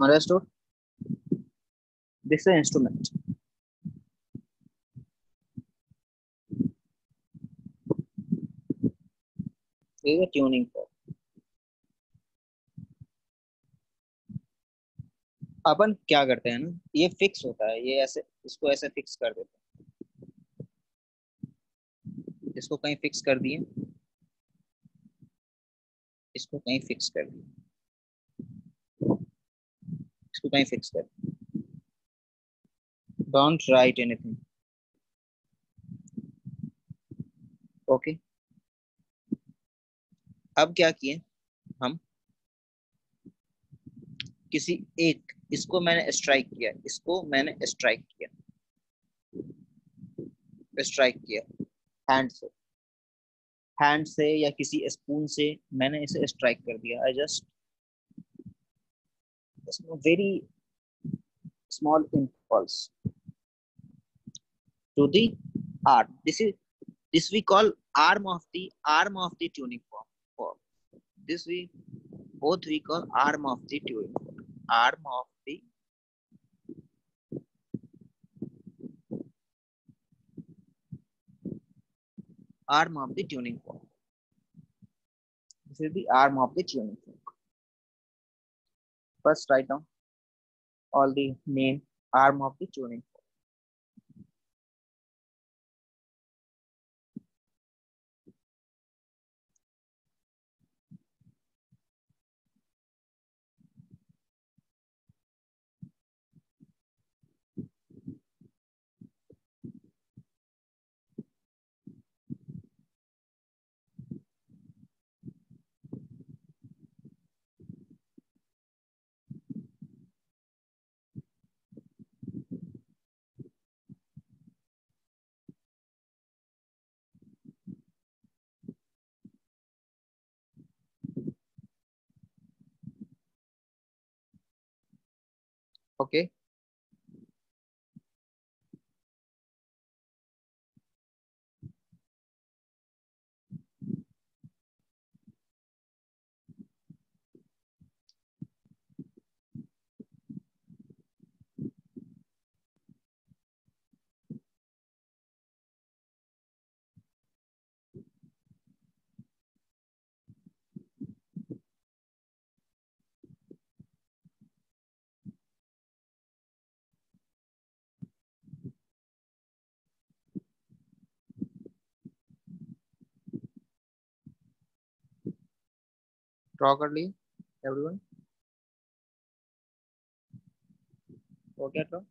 Understood. This is instrument. ठीक है tuning fork. अपन क्या करते हैं ना, ये फिक्स होता है, ये ऐसे इसको ऐसे फिक्स कर देते हैं, इसको कहीं फिक्स कर दिए, इसको कहीं फिक्स कर दिए, इसको कहीं फिक्स कर दिए। Don't write anything. Okay. अब क्या किए हम, किसी एक, इसको मैंने स्ट्राइक किया, इसको मैंने स्ट्राइक किया हैंड से, हैंड से या किसी स्पून से मैंने इसे स्ट्राइक कर दिया. I just very small impulse to the arm. This we call arm of the tuning fork. This we both we call arm of the tuning fork. Arm of the tuning fork. This is the arm of the tuning fork. First write down all the name arm of the tuning fork. Okay. Draw कर लिए everyone. हो गया draw?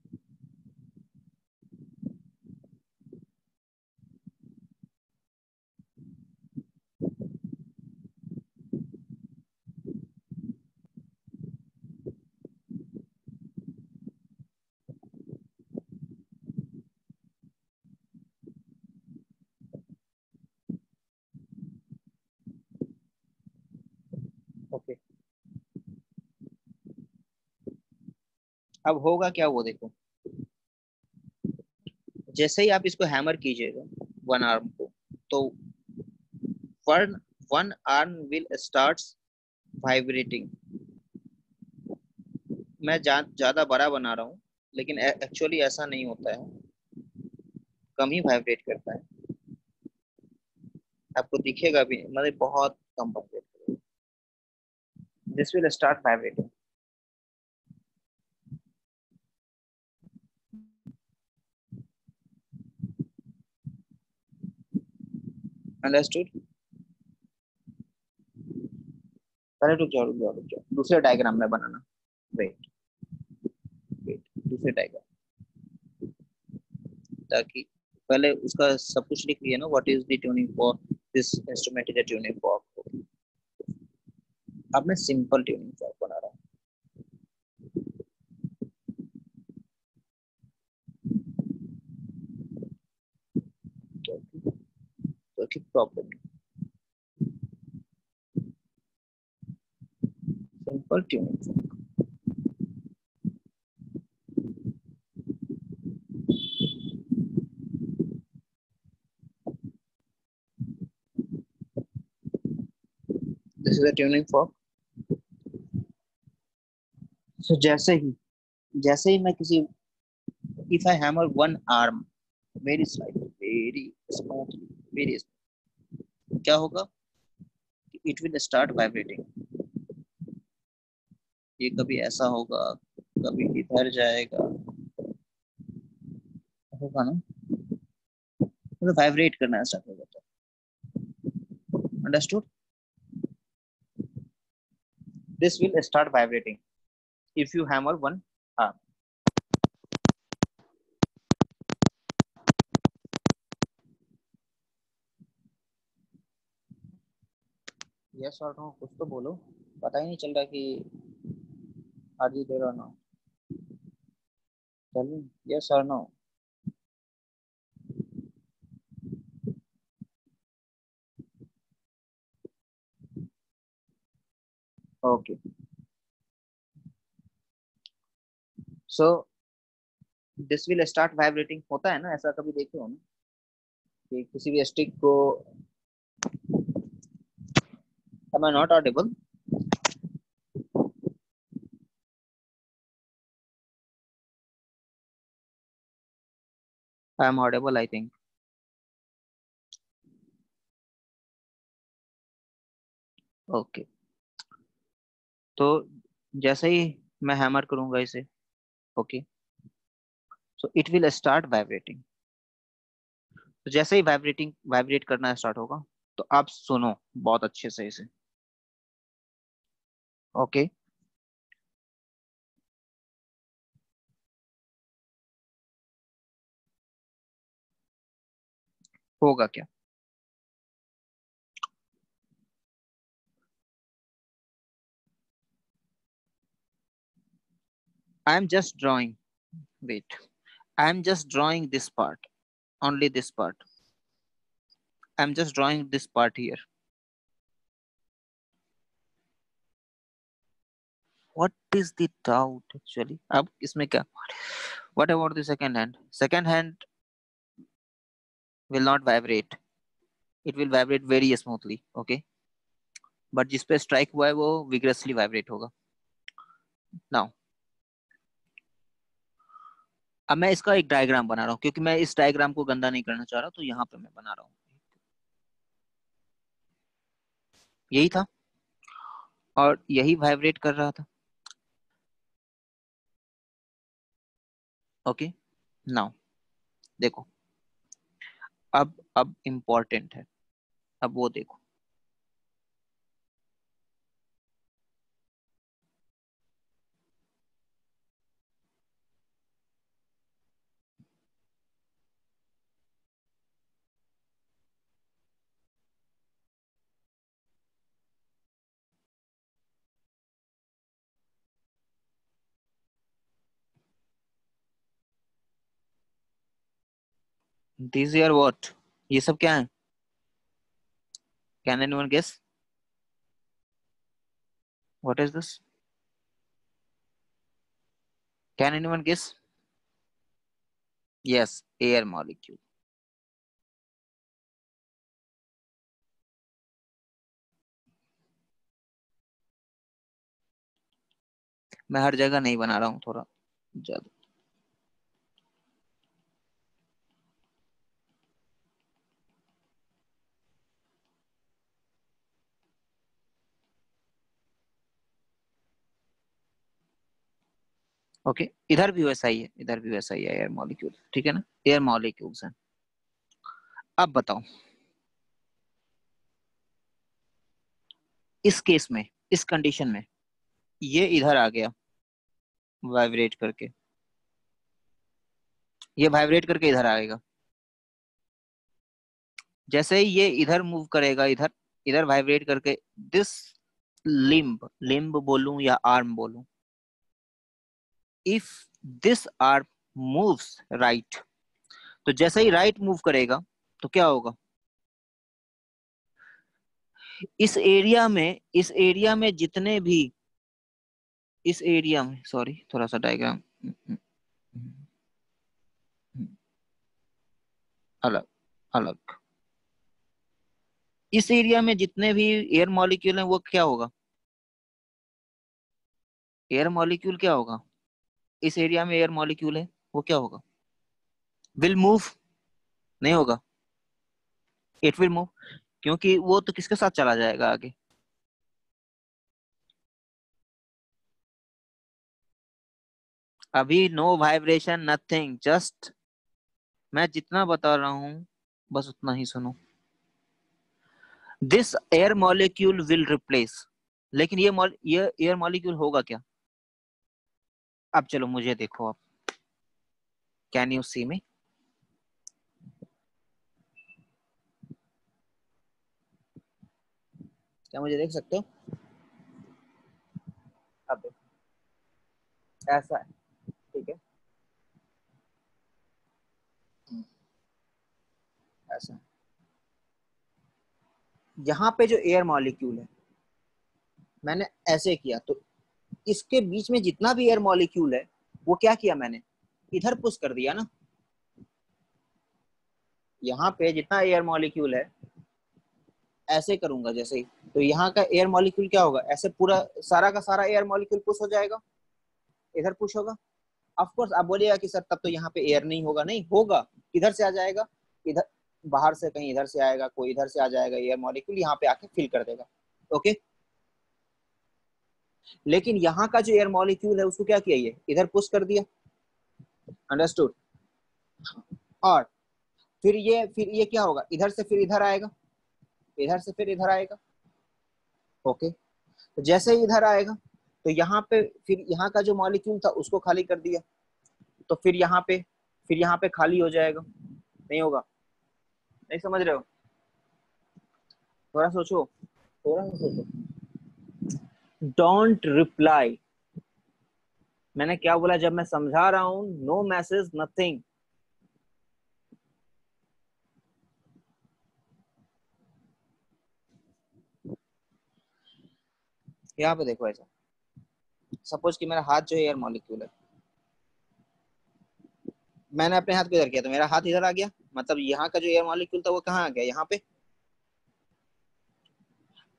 Okay. अब होगा क्या वो देखो, जैसे ही आप इसको हैमर कीजिएगा वन आर्म को, तो one one arm will start vibrating. मैं ज्यादा बड़ा बना रहा हूँ, लेकिन एक्चुअली ऐसा नहीं होता है, कम ही वाइब्रेट करता है. आपको दिखेगा भी, मतलब बहुत कम वाइब्रेट करेगा. This will start vibrating. Understood? पहले रुक जाओ, दूसरे डायग्राम में बनाना. वेट वेट, दूसरे डायग्राम, ताकि पहले उसका सब कुछ लिख लिया ना, what is the tuning for this instrument, is a tuning fork. अब मैं सिंपल ट्यूनिंग फॉर्क बना रहा हूँ. तो problem simple tuning fork. This is a tuning fork. So जैसे ही मैं किसी, if I hammer one arm very slightly, very smoothly, very smooth, क्या होगा, it will start vibrating. ये कभी ऐसा होगा, कभी इधर जाएगा, होगा ना, मतलब वाइब्रेट करना स्टार्ट हो जाता है. Understood? This will start vibrating if you hammer one arm. Yes और नो कुछ तो बोलो, पता ही नहीं चल रहा कि आर यू देयर और नो। टेल मी यस और no. Okay, so this will start vibrating. होता है ना ऐसा, कभी देखे हो ना कि किसी भी स्टिक को। am I not audible? I am audible I think. Okay, तो जैसे ही मैं हैमर करूंगा इसे, okay, so it will start vibrating. तो जैसे ही वाइब्रेट करना स्टार्ट होगा, तो आप सुनो बहुत अच्छे से इसे। ओके, होगा क्या? I am just drawing, wait, I am just drawing this part, only this part. I'm just drawing this part here. What is the doubt actually? अब इसमें क्या? What about the second hand? Second hand will not vibrate. It will vibrate very smoothly. Okay. But जिस पे strike हुआ है वो vigorously vibrate होगा. Now, अब मैं इसका एक डायग्राम बना रहा हूँ, क्योंकि मैं इस डायग्राम को गंदा नहीं करना चाह रहा, तो यहाँ पे मैं बना रहा हूँ। यही था और यही वाइब्रेट कर रहा था। ओके, नाउ देखो, अब इम्पोर्टेंट है, अब वो देखो। This year what? ये सब क्या है? Can anyone guess what is this? Can anyone guess? Yes, air molecule. मैं हर जगह नहीं बना रहा हूँ, थोड़ा ज्यादा। ओके, इधर भी वैसा ही है, इधर भी वैसा ही है, एयर मॉलिक्यूल, ठीक है ना, एयर मॉलिक्यूल्स हैं। अब बताओ, इस केस में, इस कंडीशन में, ये इधर आ गया वाइब्रेट करके, ये वाइब्रेट करके इधर आएगा। जैसे ही ये इधर मूव करेगा, इधर इधर वाइब्रेट करके, दिस लिम्ब, लिम्ब बोलूं या आर्म बोलूं, if this arm moves right, तो जैसे ही राइट मूव करेगा तो क्या होगा? इस एरिया में जितने भी, इस एरिया में, सॉरी थोड़ा सा डायग्राम अलग अलग, इस एरिया में जितने भी एयर मॉलिक्यूल हैं वो क्या होगा? एयर मॉलिक्यूल क्या होगा? इस एरिया में एयर मॉलिक्यूल है, वो क्या होगा? विल मूव, नहीं होगा, इट विल मूव, क्योंकि वो तो किसके साथ चला जाएगा आगे? अभी नो वाइब्रेशन नथिंग, जस्ट मैं जितना बता रहा हूं बस उतना ही सुनो। This air molecule will replace, लेकिन ये एयर मॉलिक्यूल होगा क्या? अब चलो मुझे देखो, अब कैन यू सी मी? क्या मुझे देख सकते हो? अब देखो ऐसा है, ठीक है, ऐसा है। यहाँ पे जो एयर मॉलिक्यूल है मैंने ऐसे किया, तो इसके बीच में जितना भी एयर मॉलिक्यूल है वो क्या किया मैंने, इधर पुश कर दिया ना। यहाँ पे जितना एयर मॉलिक्यूल है ऐसे करूंगा जैसे ही, तो यहाँ का एयर मॉलिक्यूल क्या होगा, ऐसे पूरा सारा का सारा एयर मॉलिक्यूल पुश हो जाएगा, इधर पुश होगा। ऑफ कोर्स आप बोलिएगा कि सर तब तो यहाँ पे एयर नहीं होगा, नहीं होगा। किधर से आ जाएगा, इधर बाहर से, कहीं इधर से आएगा, कोई इधर से आ जाएगा, एयर मॉलिक्यूल यहाँ पे आके फिल कर देगा। ओके, लेकिन यहाँ का जो एयर मॉलिक्यूल है उसको क्या किया, ये इधर पुश कर दिया। अंडरस्टूड? और फिर ये क्या होगा, इधर से फिर इधर आएगा, इधर से फिर इधर आएगा। ओके, तो जैसे ही इधर आएगा तो यहाँ पे फिर यहाँ का जो मॉलिक्यूल था उसको खाली कर दिया, तो फिर यहाँ पे खाली हो जाएगा, नहीं होगा? नहीं समझ रहे हो? थोड़ा सोचो, थोड़ा सा सोचो। Don't reply. मैंने क्या बोला जब मैं समझा रहा हूं? No message, nothing. यहाँ पे देखो, ऐसा सपोज कि मेरा हाथ जो है एयर मॉलिक्यूल है, मैंने अपने हाथ को इधर किया तो मेरा हाथ इधर आ गया, मतलब यहाँ का जो एयर मॉलिक्यूल था वो कहाँ आ गया, यहाँ पे।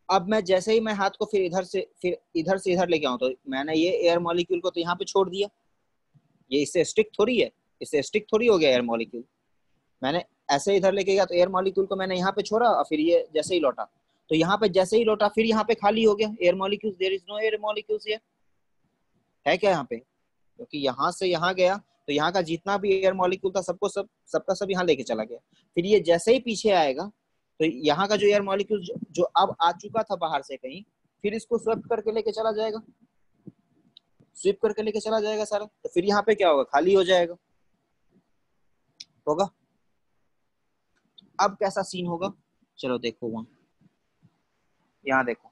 अब मैं जैसे ही मैं हाथ को फिर इधर से इधर लेके आऊं, तो मैंने ये एयर मॉलिक्यूल को तो यहाँ पे छोड़ दिया, ये इससे स्टिक थोड़ी है, इससे स्टिक थोड़ी हो गया एयर मॉलिक्यूल। मैंने ऐसे इधर लेके गया तो एयर मॉलिक्यूल को मैंने यहाँ पे छोड़ा, और फिर ये जैसे ही लौटा, तो यहाँ पे जैसे ही लौटा फिर यहाँ पे खाली हो गया air molecule, there is no air molecules here. है क्या यहाँ पे? क्योंकि यहाँ से यहाँ गया तो यहाँ का जितना भी एयर मॉलिक्यूल था सबका सब यहाँ लेके चला गया। फिर ये जैसे ही पीछे आएगा तो यहाँ का जो एयर मॉलिक्यूल जो अब आ चुका था बाहर से कहीं, फिर इसको स्वेप करके लेके चला जाएगा, स्वीप करके लेके चला जाएगा सारा, तो फिर यहाँ पे क्या होगा, खाली हो जाएगा। होगा? अब कैसा सीन होगा, चलो देखो वहां, यहाँ देखो।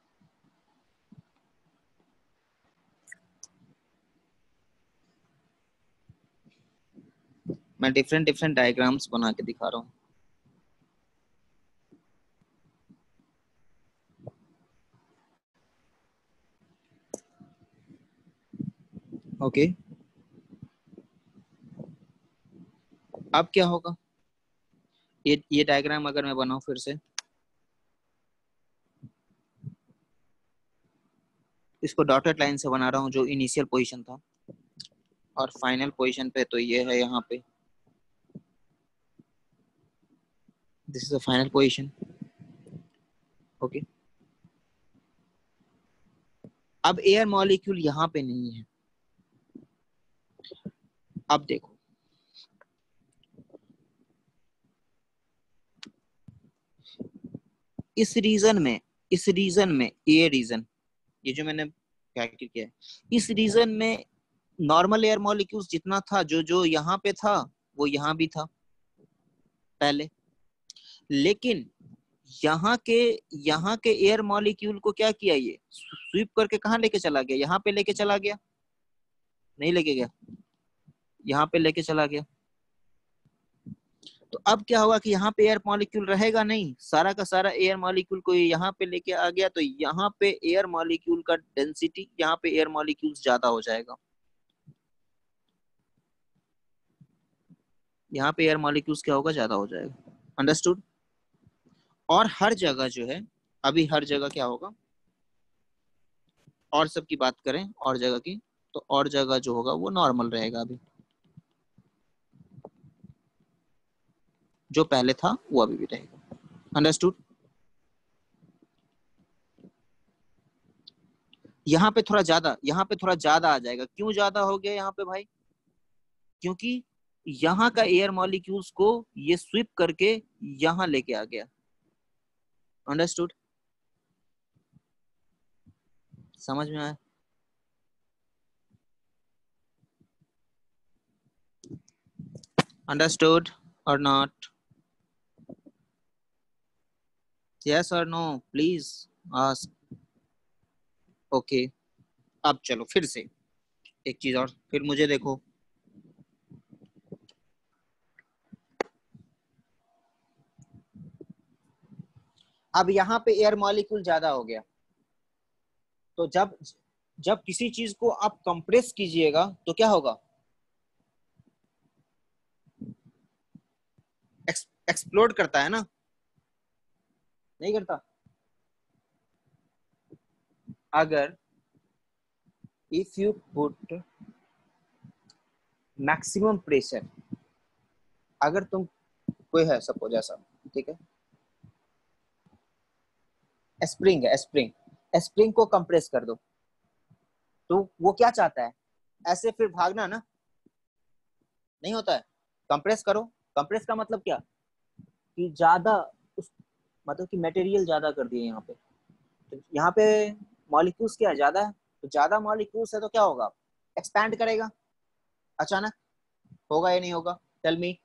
मैं डिफरेंट डिफरेंट डायग्राम्स बना के दिखा रहा हूँ। ओके, अब क्या होगा, ये डायग्राम अगर मैं बनाऊं फिर से, इसको डॉटेड लाइन से बना रहा हूँ, जो इनिशियल पोजीशन था, और फाइनल पोजीशन पे तो ये है यहाँ पे, this is the final position. Okay, अब एयर मॉलिक्यूल यहाँ पे नहीं है। अब देखो, इस रीजन में ये जो मैंने कैलकुलेट किया है, इस रीजन में नॉर्मल एयर मॉलिक्यूल्स जितना था, जो जो यहाँ पे था वो यहाँ भी था पहले, लेकिन यहाँ के एयर मॉलिक्यूल को क्या किया, ये स्वीप करके कहाँ लेके चला गया, यहाँ पे लेके चला गया, नहीं लेके गया, यहाँ पे लेके चला गया। तो अब क्या होगा कि यहाँ पे एयर मॉलिक्यूल रहेगा नहीं, सारा का सारा एयर मॉलिक्यूल को यहाँ पे लेके आ गया, तो यहाँ पे एयर मॉलिक्यूल का डेंसिटी, यहाँ पे एयर मॉलिक्यूल ज्यादा हो जाएगा, यहाँ पे एयर मॉलिक्यूल्स क्या होगा, ज्यादा हो जाएगा। अंडरस्टूड? और हर जगह जो है, अभी हर जगह क्या होगा, और सब की बात करें और जगह की, तो और जगह जो होगा वो नॉर्मल रहेगा, अभी जो पहले था वो अभी भी रहेगा। अंडरस्टूड? यहाँ पे थोड़ा ज्यादा आ जाएगा। क्यों ज्यादा हो गया यहाँ पे भाई? क्योंकि यहाँ का एयर मॉलिक्यूल्स को ये स्वीप करके यहाँ लेके आ गया। अंडरस्टूड? समझ में आया? अंडरस्टूड और नॉट? यस और नो प्लीज, आस्क ओके। अब चलो फिर से एक चीज और, फिर मुझे देखो, अब यहाँ पे एयर मॉलिक्यूल ज्यादा हो गया, तो जब जब किसी चीज को आप कंप्रेस कीजिएगा तो क्या होगा? एक्सप्लोड करता है ना, नहीं करता? अगर if you put maximum pressure, अगर तुम, कोई है सपोज ऐसा, ठीक है, स्प्रिंग है, स्प्रिंग को कंप्रेस कर दो, तो वो क्या चाहता है? ऐसे फिर भागना ना, नहीं होता है? कंप्रेस करो, कंप्रेस का मतलब क्या, कि ज्यादा उस, मतलब कि मटेरियल ज्यादा कर दिए यहाँ पे, तो यहाँ पे मॉलिक्यूल्स क्या है, ज्यादा है, तो ज्यादा मॉलिक्यूल्स है तो क्या होगा? एक्सपैंड करेगा अचानक, होगा या नहीं होगा? Tell me,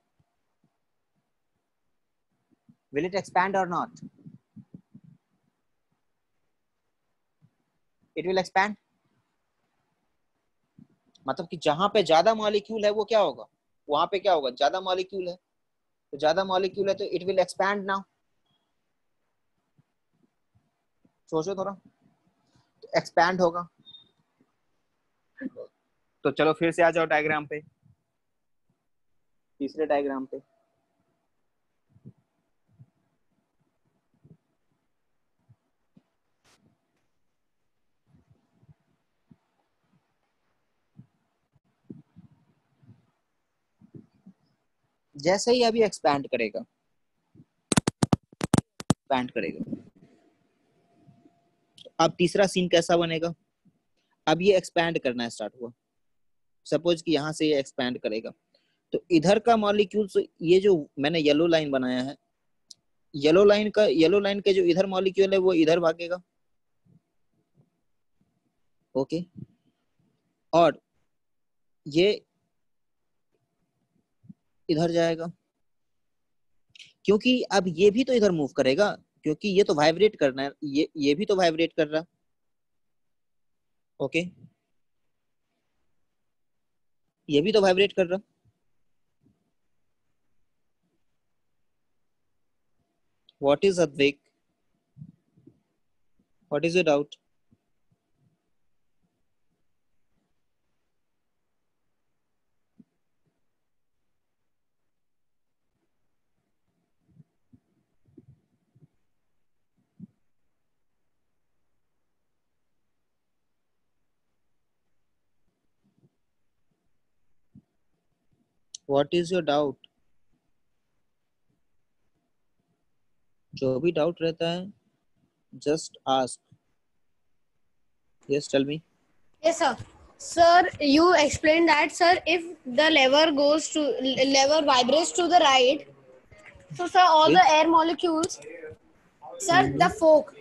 will it expand और नॉट? इट विल एक्सपैंड, मतलब कि जहां पे ज्यादा मॉलिक्यूल है वो क्या होगा, वहां पे क्या होगा, ज्यादा मॉलिक्यूल है, तो ज्यादा मॉलिक्यूल है तो इट विल एक्सपैंड नाउ। सोचो थोड़ा, तो एक्सपैंड होगा। तो चलो फिर से आ जाओ डायग्राम पे, तीसरे डायग्राम पे। जैसे ही अभी एक्सपैंड करेगा, एक्सपैंड करेगा, अब तीसरा सीन कैसा बनेगा? अब ये एक्सपैंड करना स्टार्ट हुआ, सपोज कि यहाँ से ये एक्सपैंड करेगा, तो इधर का मॉलिक्यूल, ये जो मैंने येलो लाइन बनाया है, येलो लाइन के जो इधर मॉलिक्यूल है वो इधर भागेगा, ओके, और ये इधर जाएगा, क्योंकि अब ये भी तो इधर मूव करेगा, क्योंकि ये तो वाइब्रेट करना है, ये भी तो वाइब्रेट कर रहा, ओके, ये भी तो वाइब्रेट कर रहा। What is Advaik, what is your doubt? What is your doubt? जो भी डाउट रहता है just ask, yes tell me. Yes, sir. Sir, you explained that, sir, if the lever vibrates to the right, so sir, all the air molecules, sir, the fork,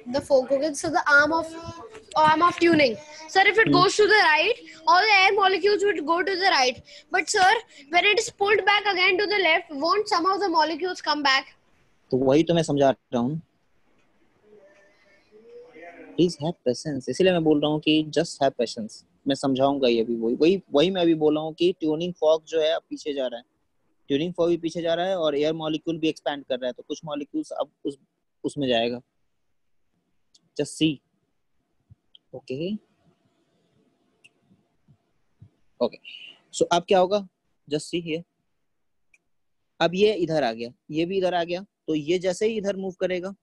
okay, so the arm of tuning, sir, if it goes to the right, all the air molecules would go to the right. But sir, when it is pulled back again to the left, won't some of the molecules come back? तो वही तो मैं समझा रहा हूँ, please have patience, इसीलिए मैं बोल रहा हूँ कि जस्ट हैव पेशेंस, मैं समझाऊंगा ये अभी, वही मैं अभी बोल रहा हूँ कि ट्यूनिंग फॉर्क जो है अब पीछे जा रहा है, ट्यूनिंग फॉर्क भी पीछे जा रहा है और एयर मॉलिक्यूल भी एक्सपैंड कर रहा है, तो कुछ मॉलिक्यूल्स अब उसमें जाएगा, जस्ट सी, ओके ओके। सो अब क्या होगा, जस्ट सी हियर, अब ये इधर आ गया, ये भी इधर आ गया, तो ये जैसे ही इधर मूव करेगा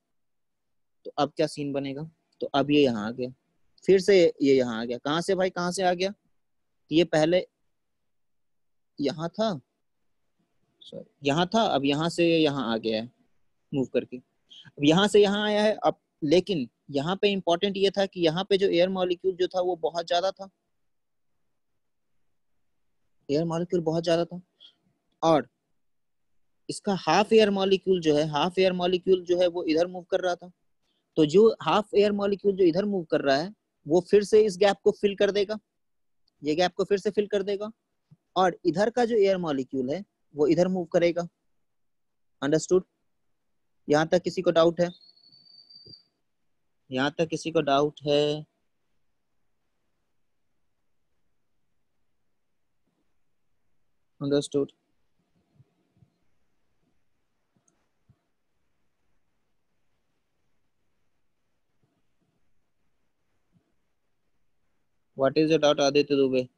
तो अब क्या सीन बनेगा, तो अब ये यहाँ आ गया, फिर से ये यहाँ आ गया, कहाँ से भाई, कहाँ से आ गया? ये पहले यहाँ था, सॉरी यहाँ था, अब यहाँ से यहाँ आ गया है मूव करके, अब यहाँ से यहाँ आया है, अब लेकिन यहाँ पे इंपॉर्टेंट ये था कि यहाँ पे जो एयर मॉलिक्यूल जो था वो बहुत ज्यादा था, एयर मॉलिक्यूल बहुत ज्यादा था, और इसका हाफ एयर मॉलिक्यूल जो है, हाफ एयर मॉलिक्यूल जो है वो इधर मूव कर रहा था, तो जो हाफ एयर मॉलिक्यूल जो इधर मूव कर रहा है वो फिर से इस गैप को फिल कर देगा, ये गैप को फिर से फिल कर देगा, और इधर का जो एयर मॉलिक्यूल है वो इधर मूव करेगा, अंडरस्टूड? यहाँ तक किसी को डाउट है? यहाँ तक किसी को डाउट है? Understood. What is your doubt, Aditya Dubey?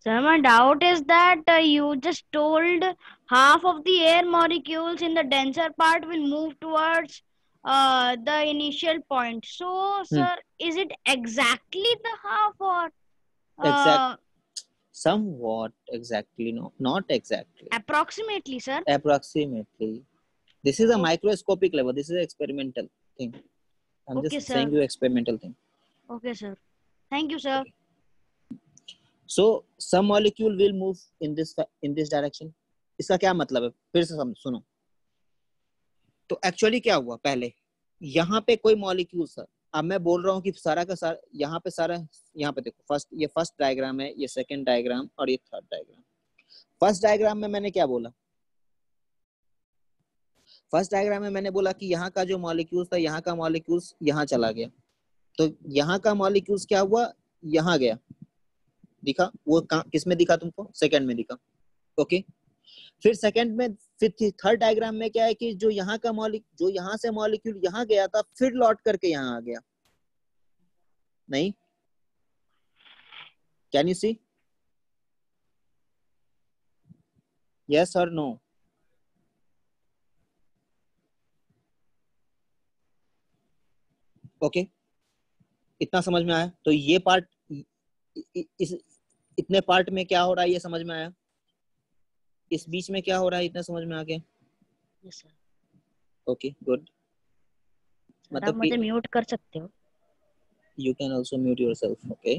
Sir, my doubt is that you just told half of the air molecules in the denser part will move towards the initial point. So, sir, is it exactly the half or Exact. Somewhat exactly. No, not exactly. approximately, sir? Approximately. This is a Okay. microscopic level. This is an experimental thing. I'm Okay, just sir. saying you experimental thing. Okay, sir. Thank you, sir. So some molecule will move in this direction. इसका क्या मतलब है? फिर से सुनो। तो actually क्या हुआ, पहले यहाँ पे कोई मॉलिक्यूल सर, अब मैं बोल रहा हूँ कि सारा का सारा यहाँ पे सारा, यहाँ पे देखो फर्स्ट, ये फर्स्ट डायग्राम है, ये सेकंड डायग्राम और ये थर्ड डायग्राम। फर्स्ट डायग्राम में मैंने क्या बोला? फर्स्ट डायग्राम में मैंने बोला कि यहाँ का जो मॉलिक्यूल्स था, यहाँ का मॉलिक्यूल्स यहाँ चला गया, तो यहाँ का मॉलिक्यूल्स क्या हुआ, यहाँ गया, दिखा वो किस में दिखा तुमको? सेकंड में दिखा। ओके, फिर सेकंड में, फिर थर्ड डायग्राम में क्या है कि जो यहाँ का जो यहाँ से मॉलिक्यूल यहाँ गया था, फिर लौट करके यहाँ आ गया। नहीं, कैन यू सी? यस और नो? ओके, इतना समझ में आया? तो ये पार्ट, इस इतने पार्ट में क्या हो रहा है ये समझ में आया? इस बीच में क्या हो रहा है इतना समझ में आ गया? Yes sir. Okay, good. मतलब मुझे म्यूट कर सकते हो? You can also mute yourself. Okay.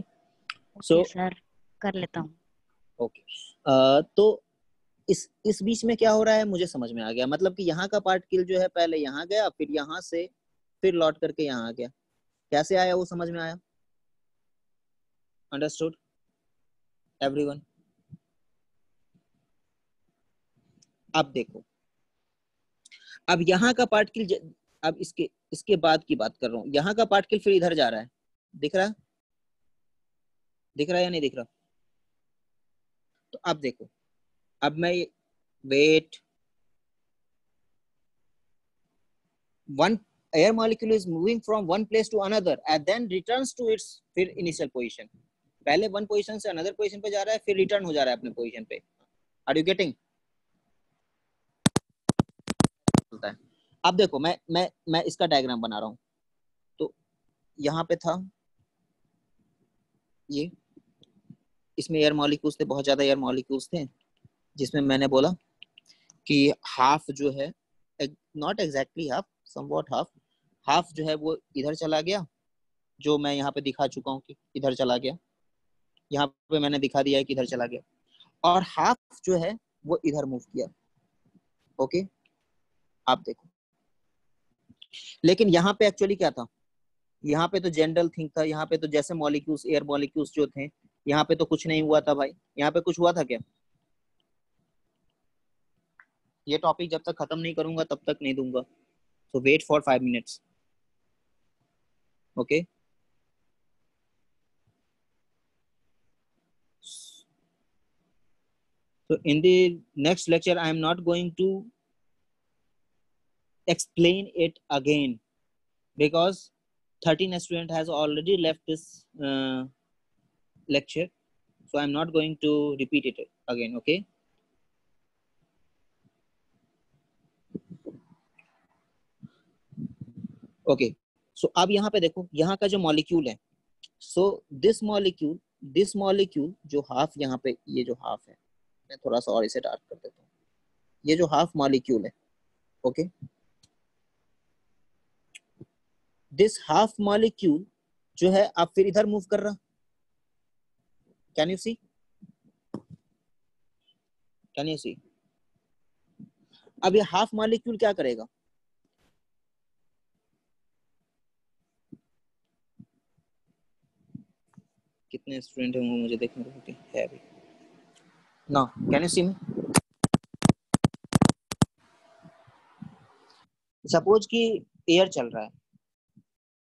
Okay, So sir कर लेता हूँ। ओके, तो इस बीच में क्या हो रहा है मुझे समझ में आ गया। मतलब कि यहाँ का पार्टिकल जो है पहले यहाँ गया, फिर यहाँ से फिर लौट करके यहाँ आ गया। कैसे आया वो समझ में आया? Understood everyone? अब देखो, अब यहाँ का पार्टिकल, अब इसके बाद की बात कर रहा हूँ। यहाँ का पार्टिकल फिर इधर जा रहा है, दिख रहा है? दिख रहा है या नहीं दिख रहा? तो अब देखो, अब मैं wait, one air molecule is moving from one place to another and then returns to its फिर initial position। पहले one position से another position पे जा रहा है, फिर return हो जा रहा है अपने position पे। Are you getting? अब देखो, मैं इसका डायग्राम बना रहा हूँ। तो यहाँ पे था ये, इसमें एयर मॉलिक्यूल्स थे, बहुत ज्यादा एयर मॉलिक्यूल्स थे, जिसमें मैंने बोला कि हाफ जो है, not exactly half, somewhat half जो है वो इधर चला गया, जो मैं यहाँ पे दिखा चुका हूँ कि इधर चला गया। यहाँ पे मैंने दिखा दिया है कि इधर चला गया, और हाफ जो है वो इधर मूव किया। ओके, आप देखो, लेकिन यहाँ पे एक्चुअली क्या था? यहाँ पे तो जनरल थिंग था, यहाँ पे तो जैसे मॉलिक्यूल्स, एयर मॉलिक्यूल्स जो थे, यहाँ पे तो कुछ नहीं हुआ था भाई। यहाँ पे कुछ हुआ था क्या? ये टॉपिक जब तक खत्म नहीं करूंगा तब तक नहीं दूंगा, so wait for 5 minutes. Okay, so in the next lecture I am not going to explain it again because 13 student has already left this lecture, so I am not going to repeat it again. Okay, okay, so अब यहाँ पे देखो, यहाँ का जो molecule है, so this molecule जो half, यहाँ पे ये जो हाफ है, मैं थोड़ा सा और इसे डार्क कर देता हूँ, ये जो हाफ मॉलिक्यूल है, ओके, दिस हाफ मॉलिक्यूल जो है अब फिर इधर मूव कर रहा। Can you see? Can you see? अब ये हाफ मॉलिक्यूल क्या करेगा? कितने स्टूडेंट हैं वो मुझे देखने को है अभी ना। Can you see me? Suppose कि एयर चल रहा है,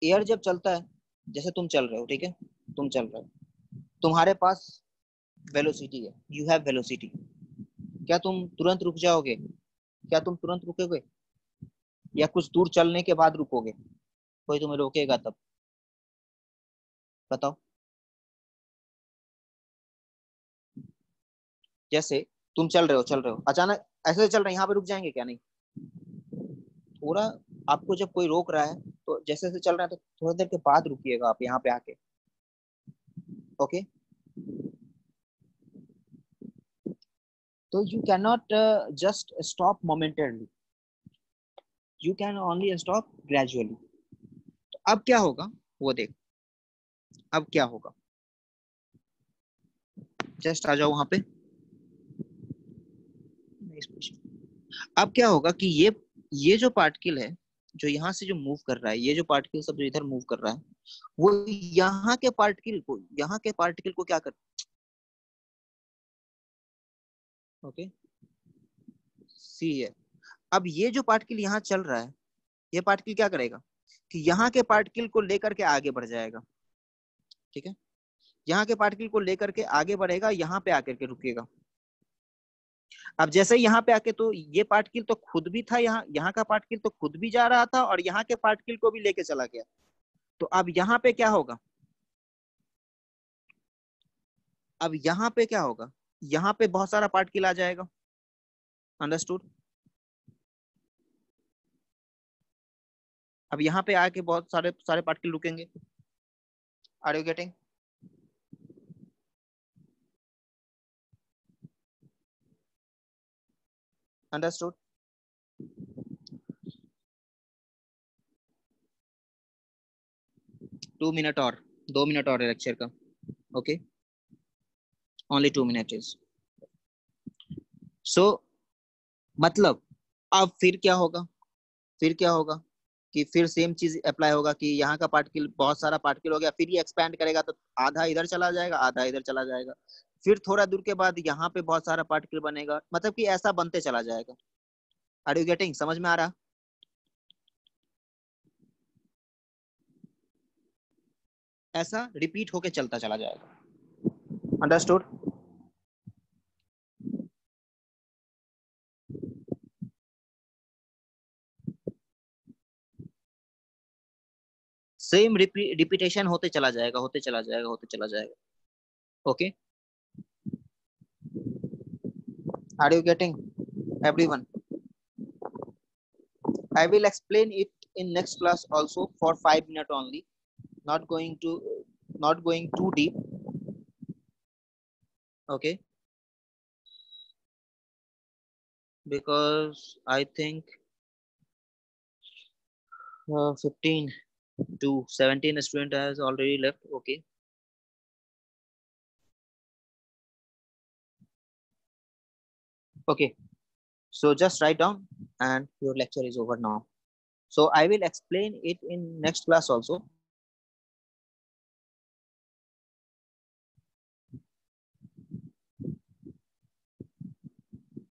एयर जब चलता है, जैसे तुम चल रहे हो, ठीक है, तुम चल रहे हो, तुम्हारे पास वेलोसिटी है, यू हैव वेलोसिटी, क्या तुम तुरंत रुक जाओगे? क्या तुम तुरंत रुकोगे या कुछ दूर चलने के बाद रुकोगे? कोई तुम्हें रोकेगा तब? बताओ। जैसे तुम चल रहे हो अचानक ऐसे चल रहे हैं, यहाँ पे रुक जाएंगे क्या? नहीं। थोड़ा आपको जब कोई रोक रहा है तो जैसे जैसे चल रहा है तो थोड़ी देर के बाद रुकिएगा आप यहाँ पे आके। ओके, तो you can not just stop momentarily, you can only stop gradually. तो अब क्या होगा वो देख, अब क्या होगा, जस्ट आ जाओ वहां पे। अब क्या होगा कि ये जो पार्टिकल है जो यहाँ से जो मूव कर रहा है, ये जो पार्टिकल सब जो इधर मूव कर रहा है, वो यहाँ के पार्टिकल को क्या कर, ओके सी है। अब ये जो पार्टिकल यहाँ चल रहा है, ये पार्टिकल क्या करेगा कि यहाँ के पार्टिकल को लेकर के आगे बढ़ जाएगा, ठीक है, यहाँ के पार्टिकल को लेकर के आगे बढ़ेगा, यहाँ पे आकर के रुकेगा। अब जैसे यहाँ पे आके तो ये पार्टिकल तो खुद भी था, यहाँ का पार्टिकल तो खुद भी जा रहा था और यहाँ के पार्टिकल को भी लेके चला गया। तो अब यहाँ पे क्या होगा, अब यहाँ पे क्या होगा, यहाँ पे बहुत सारा पार्टिकल आ जाएगा। अंडरस्टूड? अब यहाँ पे आके बहुत सारे सारे पार्टिकल रुकेंगे। Are you getting? Understood? Two minute और 2 मिनट और है लेक्चर का। Okay, only 2 minute is so, मतलब अब फिर क्या होगा, फिर क्या होगा कि फिर सेम चीज अप्लाई होगा कि यहाँ का पार्टिकल बहुत सारा पार्टिकल हो गया, फिर ये एक्सपैंड करेगा तो आधा इधर चला जाएगा, आधा इधर चला जाएगा, फिर थोड़ा दूर के बाद यहाँ पे बहुत सारा पार्टिकल बनेगा, मतलब कि ऐसा बनते चला जाएगा। Are you getting? समझ में आ रहा? ऐसा रिपीट होके चलता चला जाएगा। अंडरस्टूड? सेम रिपीटेशन होते चला जाएगा, होते चला जाएगा, होते चला जाएगा। Okay, are you getting everyone? I will explain it in next class also for 5 minutes only, not going too deep. Okay, because I think 15 to 17 student has already left. Okay, okay, so just write down and your lecture is over now. So I will explain it in next class also.